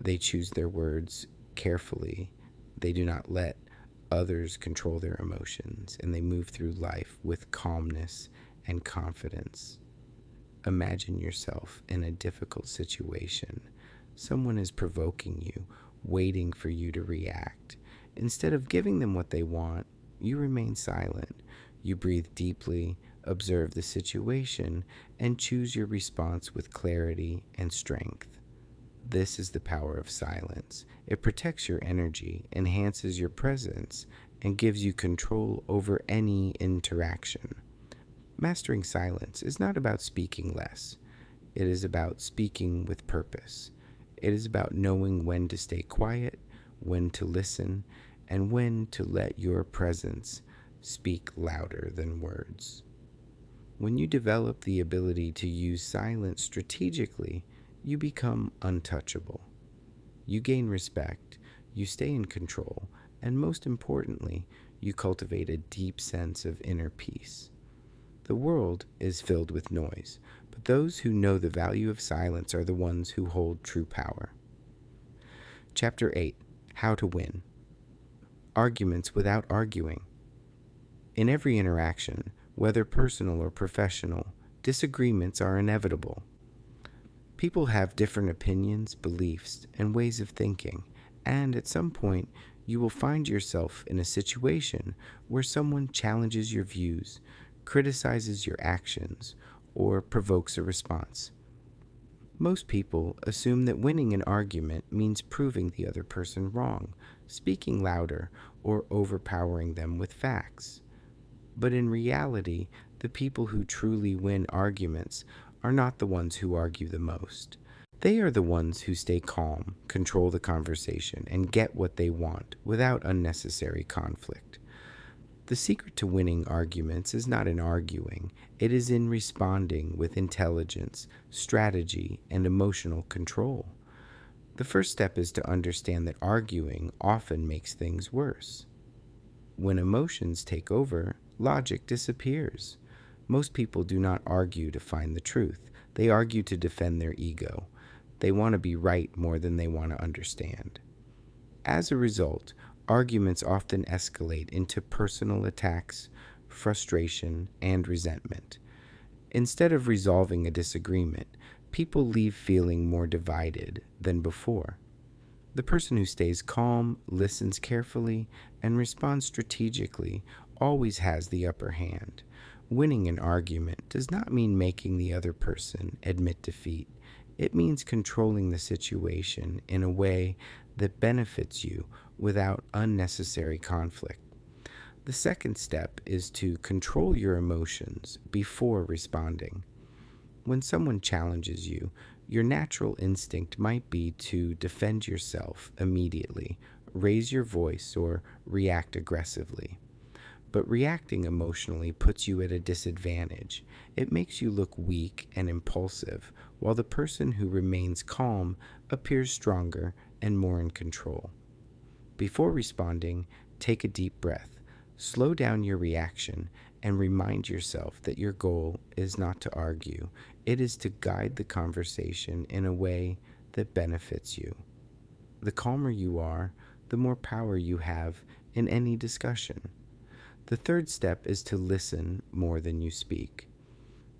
They choose their words carefully. They do not let others control their emotions, and they move through life with calmness and confidence. Imagine yourself in a difficult situation. Someone is provoking you, waiting for you to react. Instead of giving them what they want, you remain silent. You breathe deeply, observe the situation, and choose your response with clarity and strength. This is the power of silence. It protects your energy, enhances your presence, and gives you control over any interaction. Mastering silence is not about speaking less. It is about speaking with purpose. It is about knowing when to stay quiet, when to listen, and when to let your presence speak louder than words. When you develop the ability to use silence strategically, you become untouchable. You gain respect, you stay in control, and most importantly, you cultivate a deep sense of inner peace. The world is filled with noise, but those who know the value of silence are the ones who hold true power. Chapter 8. How to Win. Arguments without arguing. In every interaction, whether personal or professional, disagreements are inevitable. People have different opinions, beliefs, and ways of thinking, and at some point, you will find yourself in a situation where someone challenges your views, criticizes your actions, or provokes a response. Most people assume that winning an argument means proving the other person wrong, speaking louder, or overpowering them with facts. But in reality, the people who truly win arguments are not the ones who argue the most. They are the ones who stay calm, control the conversation, and get what they want without unnecessary conflict. The secret to winning arguments is not in arguing, it is in responding with intelligence, strategy, and emotional control. The first step is to understand that arguing often makes things worse. When emotions take over, logic disappears. Most people do not argue to find the truth, they argue to defend their ego. They want to be right more than they want to understand. As a result, arguments often escalate into personal attacks, frustration, and resentment. Instead of resolving a disagreement, people leave feeling more divided than before. The person who stays calm, listens carefully, and responds strategically always has the upper hand. Winning an argument does not mean making the other person admit defeat. It means controlling the situation in a way that benefits you without unnecessary conflict. The second step is to control your emotions before responding. When someone challenges you, your natural instinct might be to defend yourself immediately, raise your voice, or react aggressively. But reacting emotionally puts you at a disadvantage. It makes you look weak and impulsive, while the person who remains calm appears stronger and more in control. Before responding, take a deep breath, slow down your reaction, and remind yourself that your goal is not to argue. It is to guide the conversation in a way that benefits you. The calmer you are, the more power you have in any discussion. The third step is to listen more than you speak.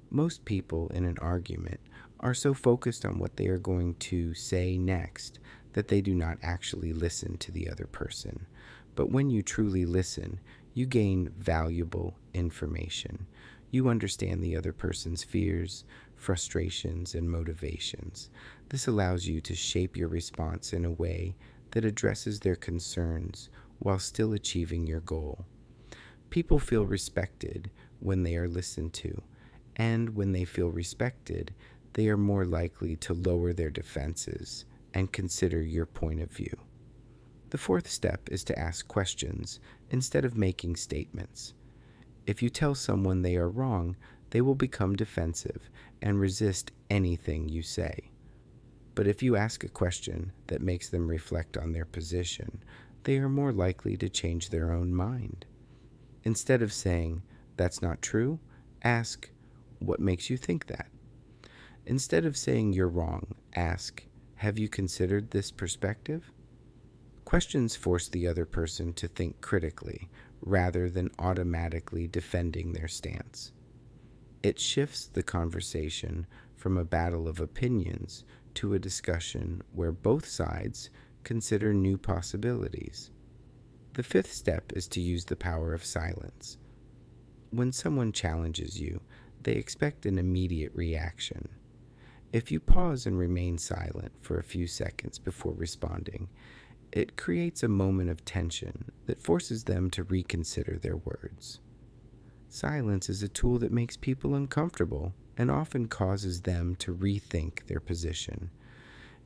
Most people in an argument are so focused on what they are going to say next that they do not actually listen to the other person. But when you truly listen, you gain valuable information. You understand the other person's fears, frustrations, and motivations. This allows you to shape your response in a way that addresses their concerns while still achieving your goal. People feel respected when they are listened to, and when they feel respected, they are more likely to lower their defenses and consider your point of view. The fourth step is to ask questions instead of making statements. If you tell someone they are wrong, they will become defensive and resist anything you say. But if you ask a question that makes them reflect on their position, they are more likely to change their own mind. Instead of saying, "That's not true," ask, "What makes you think that?" Instead of saying you're wrong, ask, "Have you considered this perspective?" Questions force the other person to think critically rather than automatically defending their stance. It shifts the conversation from a battle of opinions to a discussion where both sides consider new possibilities. The fifth step is to use the power of silence. When someone challenges you, they expect an immediate reaction. If you pause and remain silent for a few seconds before responding, it creates a moment of tension that forces them to reconsider their words. Silence is a tool that makes people uncomfortable and often causes them to rethink their position.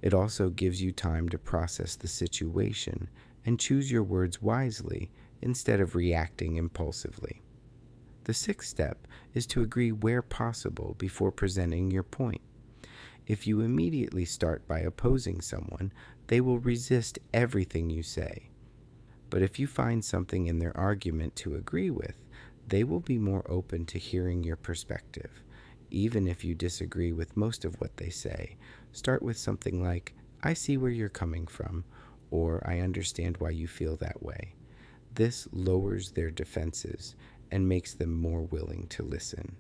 It also gives you time to process the situation and choose your words wisely instead of reacting impulsively. The sixth step is to agree where possible before presenting your point. If you immediately start by opposing someone, they will resist everything you say. But if you find something in their argument to agree with, they will be more open to hearing your perspective. Even if you disagree with most of what they say, start with something like, "I see where you're coming from," or "I understand why you feel that way." This lowers their defenses and makes them more willing to listen.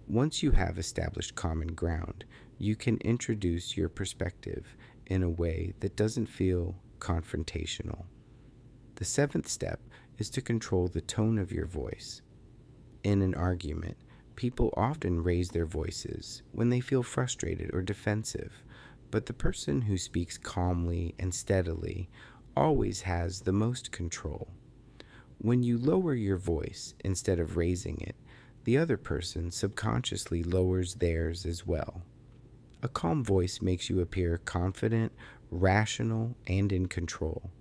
Once you have established common ground, you can introduce your perspective in a way that doesn't feel confrontational. The seventh step is to control the tone of your voice. In an argument, People often raise their voices when they feel frustrated or defensive, but the person who speaks calmly and steadily always has the most control. When you lower your voice instead of raising it, the other person subconsciously lowers theirs as well. A calm voice makes you appear confident, rational, and in control.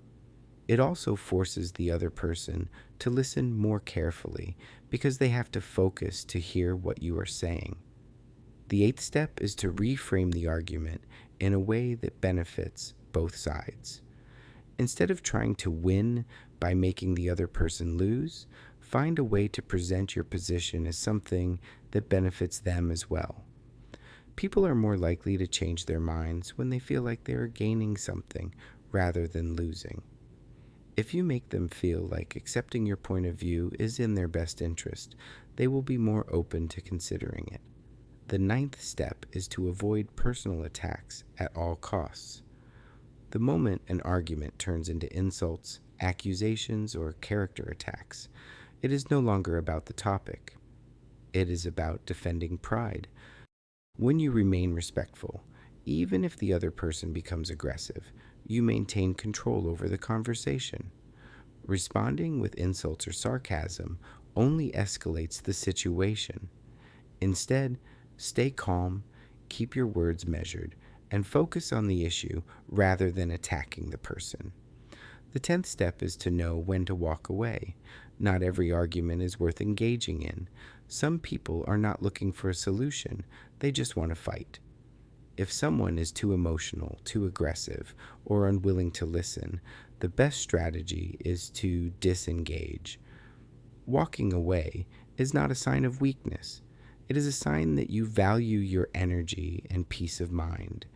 It also forces the other person to listen more carefully because they have to focus to hear what you are saying. The eighth step is to reframe the argument in a way that benefits both sides. Instead of trying to win by making the other person lose, find a way to present your position as something that benefits them as well. People are more likely to change their minds when they feel like they are gaining something rather than losing. If you make them feel like accepting your point of view is in their best interest, they will be more open to considering it. The ninth step is to avoid personal attacks at all costs. The moment an argument turns into insults, accusations, or character attacks, it is no longer about the topic. It is about defending pride. When you remain respectful, even if the other person becomes aggressive, you maintain control over the conversation. Responding with insults or sarcasm only escalates the situation. Instead, stay calm, keep your words measured, and focus on the issue rather than attacking the person. The 10th step is to know when to walk away. Not every argument is worth engaging in. Some people are not looking for a solution, they just want to fight. If someone is too emotional, too aggressive, or unwilling to listen, the best strategy is to disengage. Walking away is not a sign of weakness. It is a sign that you value your energy and peace of mind.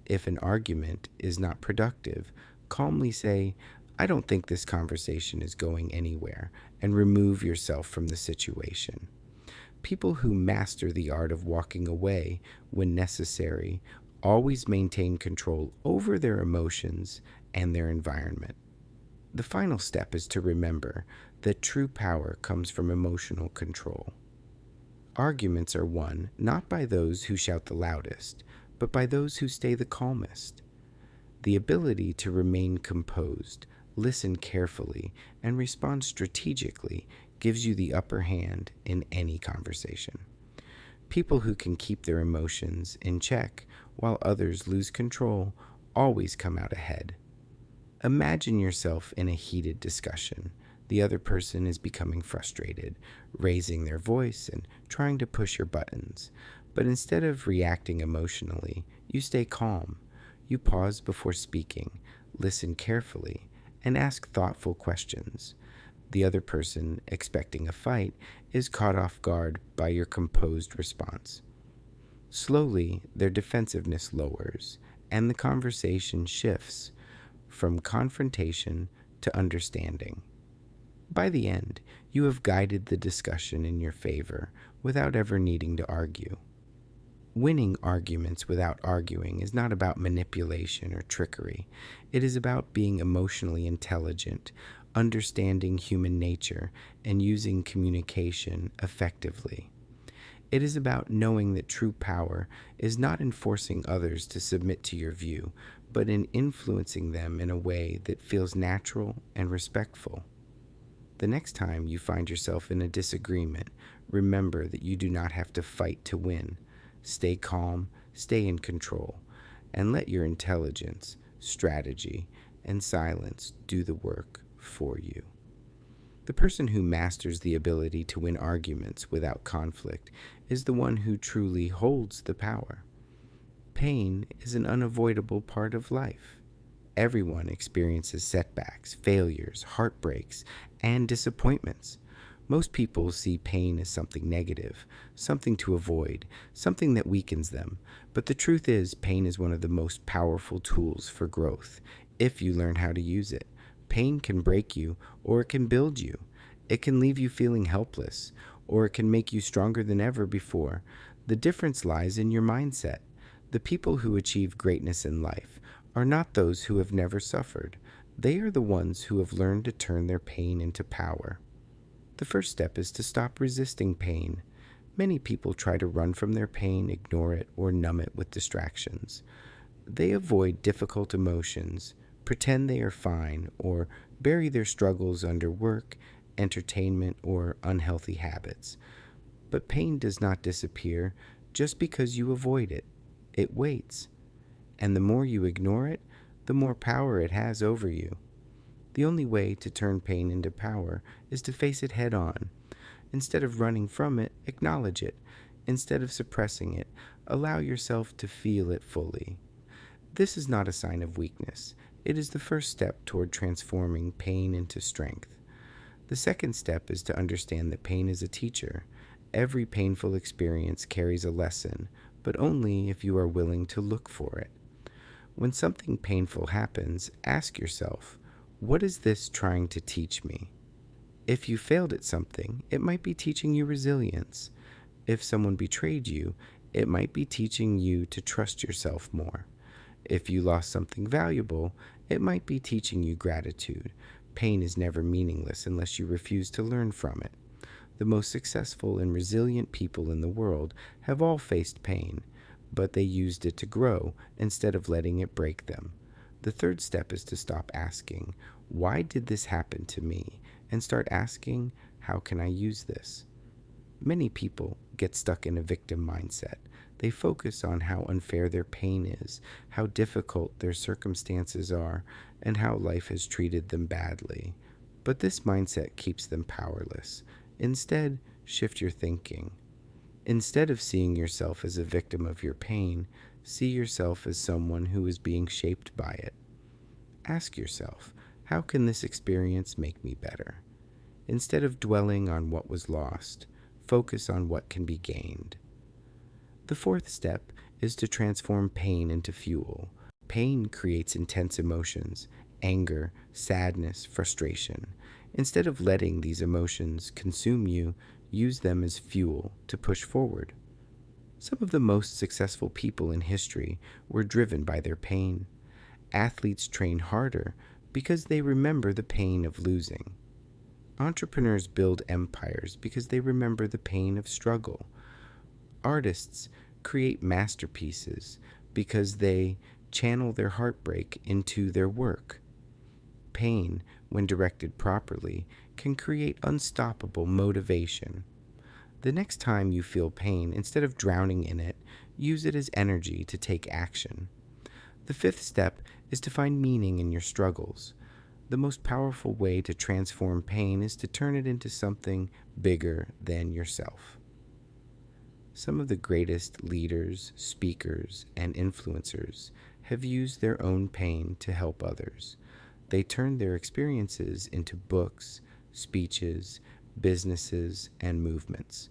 If an argument is not productive, calmly say, "I don't think this conversation is going anywhere," and remove yourself from the situation. People who master the art of walking away when necessary always maintain control over their emotions and their environment. The final step is to remember that true power comes from emotional control. Arguments are won not by those who shout the loudest, but by those who stay the calmest. The ability to remain composed, listen carefully, and respond strategically gives you the upper hand in any conversation. People who can keep their emotions in check while others lose control always come out ahead. Imagine yourself in a heated discussion. The other person is becoming frustrated, raising their voice and trying to push your buttons. But instead of reacting emotionally, you stay calm. You pause before speaking, listen carefully, and ask thoughtful questions. The other person, expecting a fight, is caught off guard by your composed response. Slowly, their defensiveness lowers, and the conversation shifts from confrontation to understanding. By the end, you have guided the discussion in your favor without ever needing to argue. Winning arguments without arguing is not about manipulation or trickery. It is about being emotionally intelligent, understanding human nature, and using communication effectively. It is about knowing that true power is not in forcing others to submit to your view, but in influencing them in a way that feels natural and respectful. The next time you find yourself in a disagreement, remember that you do not have to fight to win. Stay calm, stay in control, and let your intelligence, strategy, and silence do the work for you. The person who masters the ability to win arguments without conflict is the one who truly holds the power. Pain is an unavoidable part of life. Everyone experiences setbacks, failures, heartbreaks, and disappointments. Most people see pain as something negative, something to avoid, something that weakens them. But the truth is, pain is one of the most powerful tools for growth, if you learn how to use it. Pain can break you, or it can build you. It can leave you feeling helpless, or it can make you stronger than ever before. The difference lies in your mindset. The people who achieve greatness in life are not those who have never suffered. They are the ones who have learned to turn their pain into power. The first step is to stop resisting pain. Many people try to run from their pain, ignore it, or numb it with distractions. They avoid difficult emotions, pretend they are fine, or bury their struggles under work, entertainment, or unhealthy habits. But pain does not disappear just because you avoid it. It waits. And the more you ignore it, the more power it has over you. The only way to turn pain into power is to face it head on. Instead of running from it, acknowledge it. Instead of suppressing it, allow yourself to feel it fully. This is not a sign of weakness. It is the first step toward transforming pain into strength. The second step is to understand that pain is a teacher. Every painful experience carries a lesson, but only if you are willing to look for it. When something painful happens, ask yourself, what is this trying to teach me? If you failed at something, it might be teaching you resilience. If someone betrayed you, it might be teaching you to trust yourself more. If you lost something valuable, it might be teaching you gratitude. Pain is never meaningless unless you refuse to learn from it. The most successful and resilient people in the world have all faced pain, but they used it to grow instead of letting it break them. The third step is to stop asking, why did this happen to me? And start asking, how can I use this? Many people get stuck in a victim mindset. They focus on how unfair their pain is, how difficult their circumstances are, and how life has treated them badly. But this mindset keeps them powerless. Instead, shift your thinking. Instead of seeing yourself as a victim of your pain, see yourself as someone who is being shaped by it. Ask yourself, how can this experience make me better? Instead of dwelling on what was lost, focus on what can be gained. The fourth step is to transform pain into fuel. Pain creates intense emotions, anger, sadness, frustration. Instead of letting these emotions consume you, use them as fuel to push forward. Some of the most successful people in history were driven by their pain. Athletes train harder because they remember the pain of losing. Entrepreneurs build empires because they remember the pain of struggle. Artists create masterpieces because they channel their heartbreak into their work. Pain, when directed properly, can create unstoppable motivation. The next time you feel pain, instead of drowning in it, use it as energy to take action. The fifth step is to find meaning in your struggles. The most powerful way to transform pain is to turn it into something bigger than yourself. Some of the greatest leaders, speakers, and influencers have used their own pain to help others. They turned their experiences into books, speeches, businesses, and movements.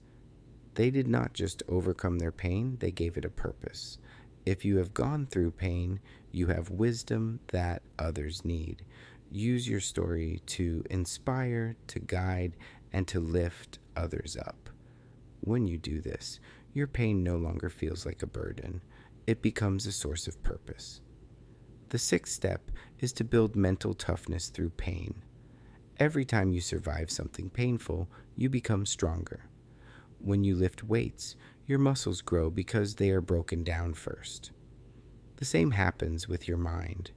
They did not just overcome their pain, they gave it a purpose. If you have gone through pain, you have wisdom that others need. Use your story to inspire, to guide, and to lift others up. When you do this, your pain no longer feels like a burden. It becomes a source of purpose. The sixth step is to build mental toughness through pain. Every time you survive something painful, you become stronger. When you lift weights, your muscles grow because they are broken down first. The same happens with your mind.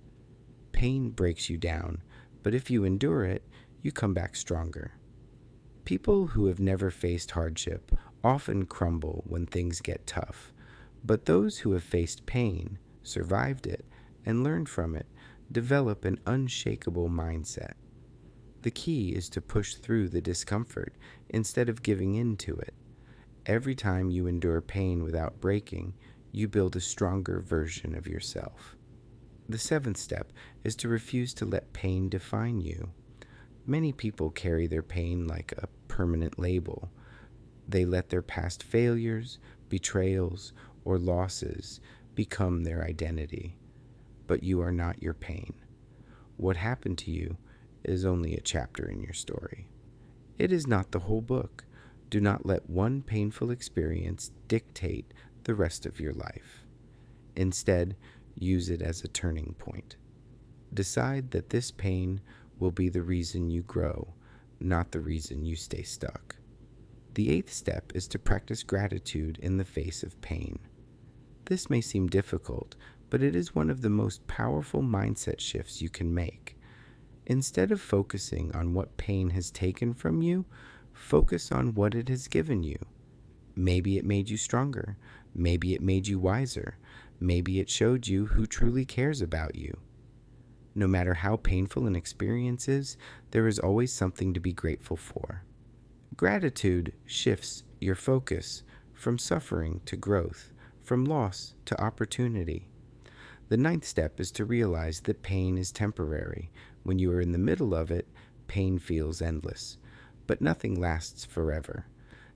Pain breaks you down, but if you endure it, you come back stronger. People who have never faced hardship often crumble when things get tough, but those who have faced pain, survived it, and learned from it, develop an unshakable mindset. The key is to push through the discomfort instead of giving in to it. Every time you endure pain without breaking, you build a stronger version of yourself. The seventh step is to refuse to let pain define you. Many people carry their pain like a permanent label. They let their past failures, betrayals, or losses become their identity. But you are not your pain. What happened to you is only a chapter in your story. It is not the whole book. Do not let one painful experience dictate the rest of your life. Instead, use it as a turning point. Decide that this pain will be the reason you grow, not the reason you stay stuck. The eighth step is to practice gratitude in the face of pain. This may seem difficult, but it is one of the most powerful mindset shifts you can make. Instead of focusing on what pain has taken from you, focus on what it has given you. Maybe it made you stronger. Maybe it made you wiser. Maybe it showed you who truly cares about you. No matter how painful an experience is, there is always something to be grateful for. Gratitude shifts your focus from suffering to growth, from loss to opportunity. The ninth step is to realize that pain is temporary. When you are in the middle of it, pain feels endless. But nothing lasts forever.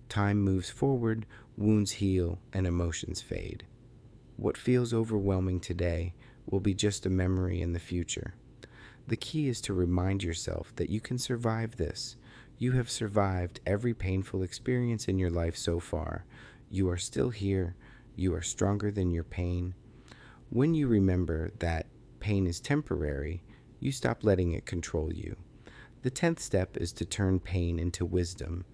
Time moves forward, wounds heal, and emotions fade. What feels overwhelming today will be just a memory in the future. The key is to remind yourself that you can survive this. You have survived every painful experience in your life so far. You are still here. You are stronger than your pain. When you remember that pain is temporary, you stop letting it control you. The 10th step is to turn pain into wisdom.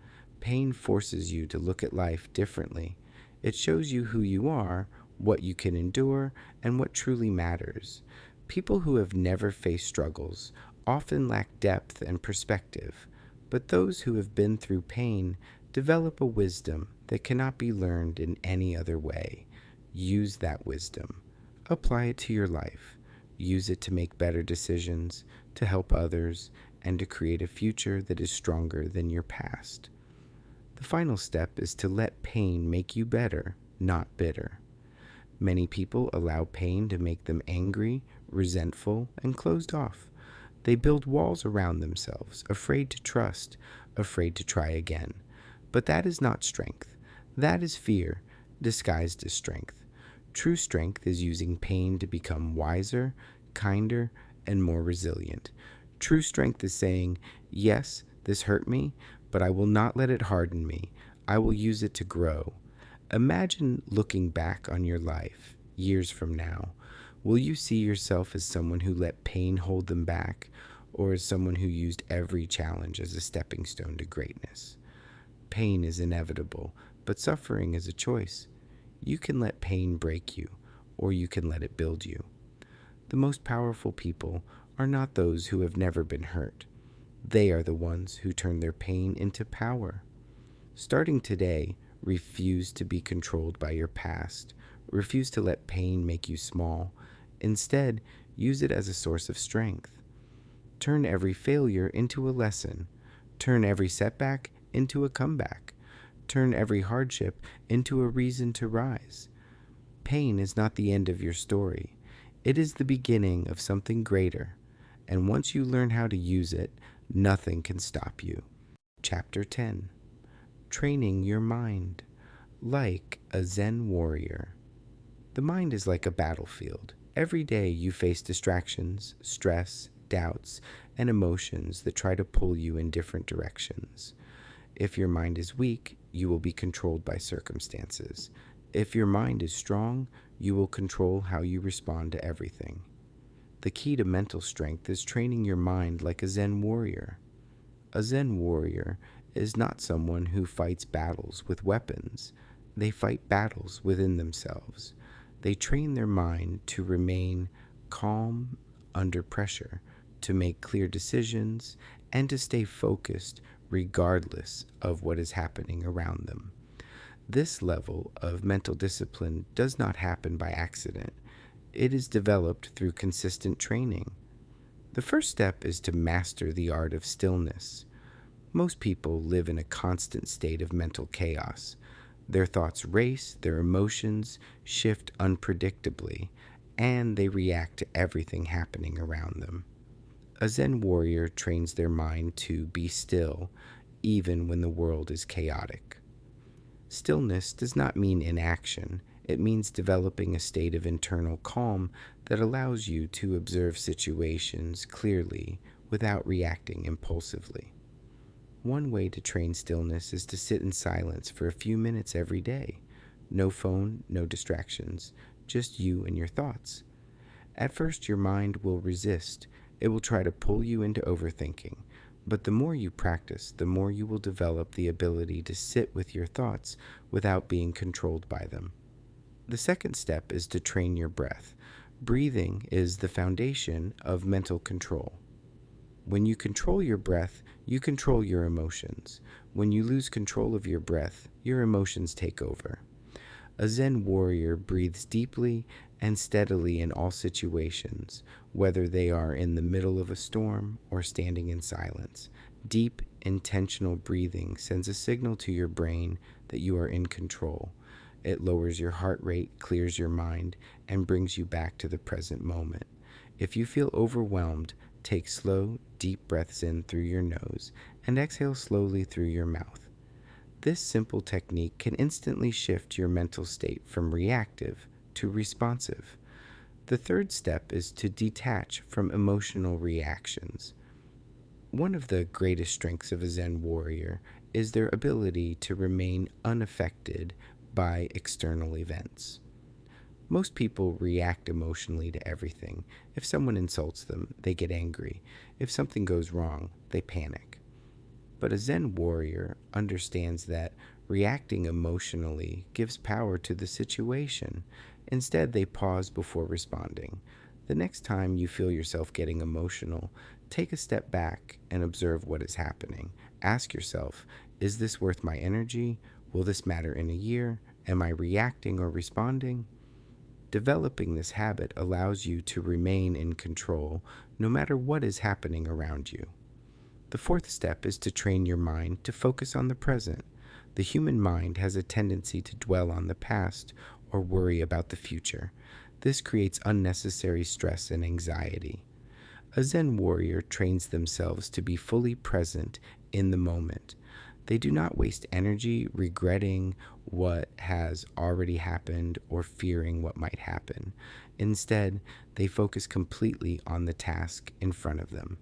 Pain forces you to look at life differently. It shows you who you are, what you can endure, and what truly matters. People who have never faced struggles often lack depth and perspective, but those who have been through pain develop a wisdom that cannot be learned in any other way. Use that wisdom. Apply it to your life. Use it to make better decisions, to help others, and to create a future that is stronger than your past. The final step is to let pain make you better, not bitter. Many people allow pain to make them angry, resentful, and closed off. They build walls around themselves, afraid to trust, afraid to try again. But that is not strength. That is fear, disguised as strength. True strength is using pain to become wiser, kinder, and more resilient. True strength is saying, yes, this hurt me, but I will not let it harden me. I will use it to grow. Imagine looking back on your life years from now. Will you see yourself as someone who let pain hold them back, or as someone who used every challenge as a stepping stone to greatness? Pain is inevitable, but suffering is a choice. You can let pain break you, or you can let it build you. The most powerful people are not those who have never been hurt. They are the ones who turn their pain into power. Starting today, refuse to be controlled by your past. Refuse to let pain make you small. Instead, use it as a source of strength. Turn every failure into a lesson. Turn every setback into a comeback. Turn every hardship into a reason to rise. Pain is not the end of your story. It is the beginning of something greater. And once you learn how to use it, nothing can stop you. Chapter 10. Training your mind. Like a Zen warrior. The mind is like a battlefield. Every day you face distractions, stress, doubts, and emotions that try to pull you in different directions. If your mind is weak, you will be controlled by circumstances. If your mind is strong, you will control how you respond to everything. The key to mental strength is training your mind like a Zen warrior. A Zen warrior is not someone who fights battles with weapons. They fight battles within themselves. They train their mind to remain calm under pressure, to make clear decisions, and to stay focused regardless of what is happening around them. This level of mental discipline does not happen by accident. It is developed through consistent training. The first step is to master the art of stillness. Most people live in a constant state of mental chaos. Their thoughts race, their emotions shift unpredictably, and they react to everything happening around them. A Zen warrior trains their mind to be still, even when the world is chaotic. Stillness does not mean inaction. It means developing a state of internal calm that allows you to observe situations clearly without reacting impulsively. One way to train stillness is to sit in silence for a few minutes every day. No phone, no distractions, just you and your thoughts. At first, your mind will resist. It will try to pull you into overthinking. But the more you practice, the more you will develop the ability to sit with your thoughts without being controlled by them. The second step is to train your breath. Breathing is the foundation of mental control. When you control your breath, you control your emotions. When you lose control of your breath, your emotions take over. A Zen warrior breathes deeply and steadily in all situations, whether they are in the middle of a storm or standing in silence. Deep, intentional breathing sends a signal to your brain that you are in control. It lowers your heart rate, clears your mind, and brings you back to the present moment. If you feel overwhelmed, take slow, deep breaths in through your nose and exhale slowly through your mouth. This simple technique can instantly shift your mental state from reactive to responsive. The third step is to detach from emotional reactions. One of the greatest strengths of a Zen warrior is their ability to remain unaffected by external events. Most people react emotionally to everything. If someone insults them, they get angry. If something goes wrong, they panic. But a Zen warrior understands that reacting emotionally gives power to the situation. Instead, they pause before responding. The next time you feel yourself getting emotional, take a step back and observe what is happening. Ask yourself, is this worth my energy? Will this matter in a year? Am I reacting or responding? Developing this habit allows you to remain in control no matter what is happening around you. The fourth step is to train your mind to focus on the present. The human mind has a tendency to dwell on the past or worry about the future. This creates unnecessary stress and anxiety. A Zen warrior trains themselves to be fully present in the moment. They do not waste energy regretting what has already happened or fearing what might happen. Instead, they focus completely on the task in front of them.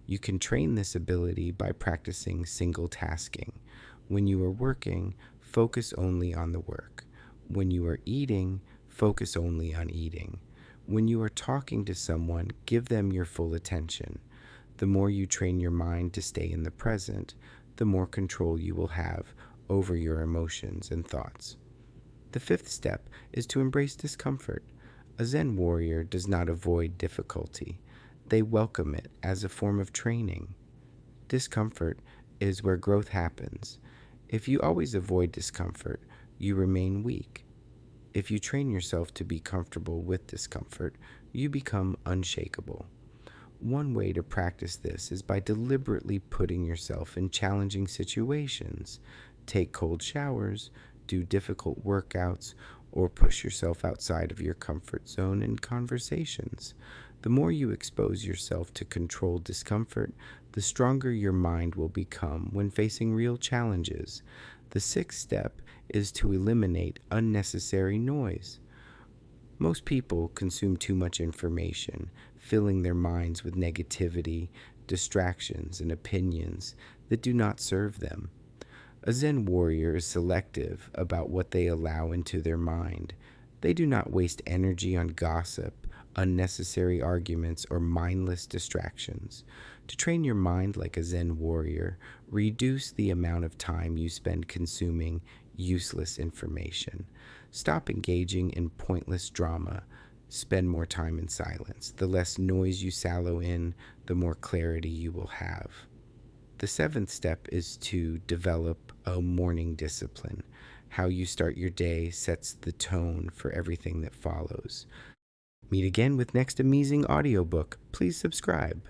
You can train this ability by practicing single tasking. When you are working, focus only on the work. When you are eating, focus only on eating. When you are talking to someone, give them your full attention. The more you train your mind to stay in the present, the more control you will have over your emotions and thoughts. The fifth step is to embrace discomfort. A Zen warrior does not avoid difficulty. They welcome it as a form of training. Discomfort is where growth happens. If you always avoid discomfort, you remain weak. If you train yourself to be comfortable with discomfort, you become unshakable. One way to practice this is by deliberately putting yourself in challenging situations. Take cold showers, do difficult workouts, or push yourself outside of your comfort zone in conversations. The more you expose yourself to controlled discomfort, the stronger your mind will become when facing real challenges. The sixth step is to eliminate unnecessary noise. Most people consume too much information, filling their minds with negativity, distractions, and opinions that do not serve them. A Zen warrior is selective about what they allow into their mind. They do not waste energy on gossip, unnecessary arguments, or mindless distractions. To train your mind like a Zen warrior, reduce the amount of time you spend consuming useless information. Stop engaging in pointless drama. Spend more time in silence. The less noise you sallow in, the more clarity you will have. The seventh step is to develop a morning discipline. How you start your day sets the tone for everything that follows. Meet again with next amazing audiobook. Please subscribe.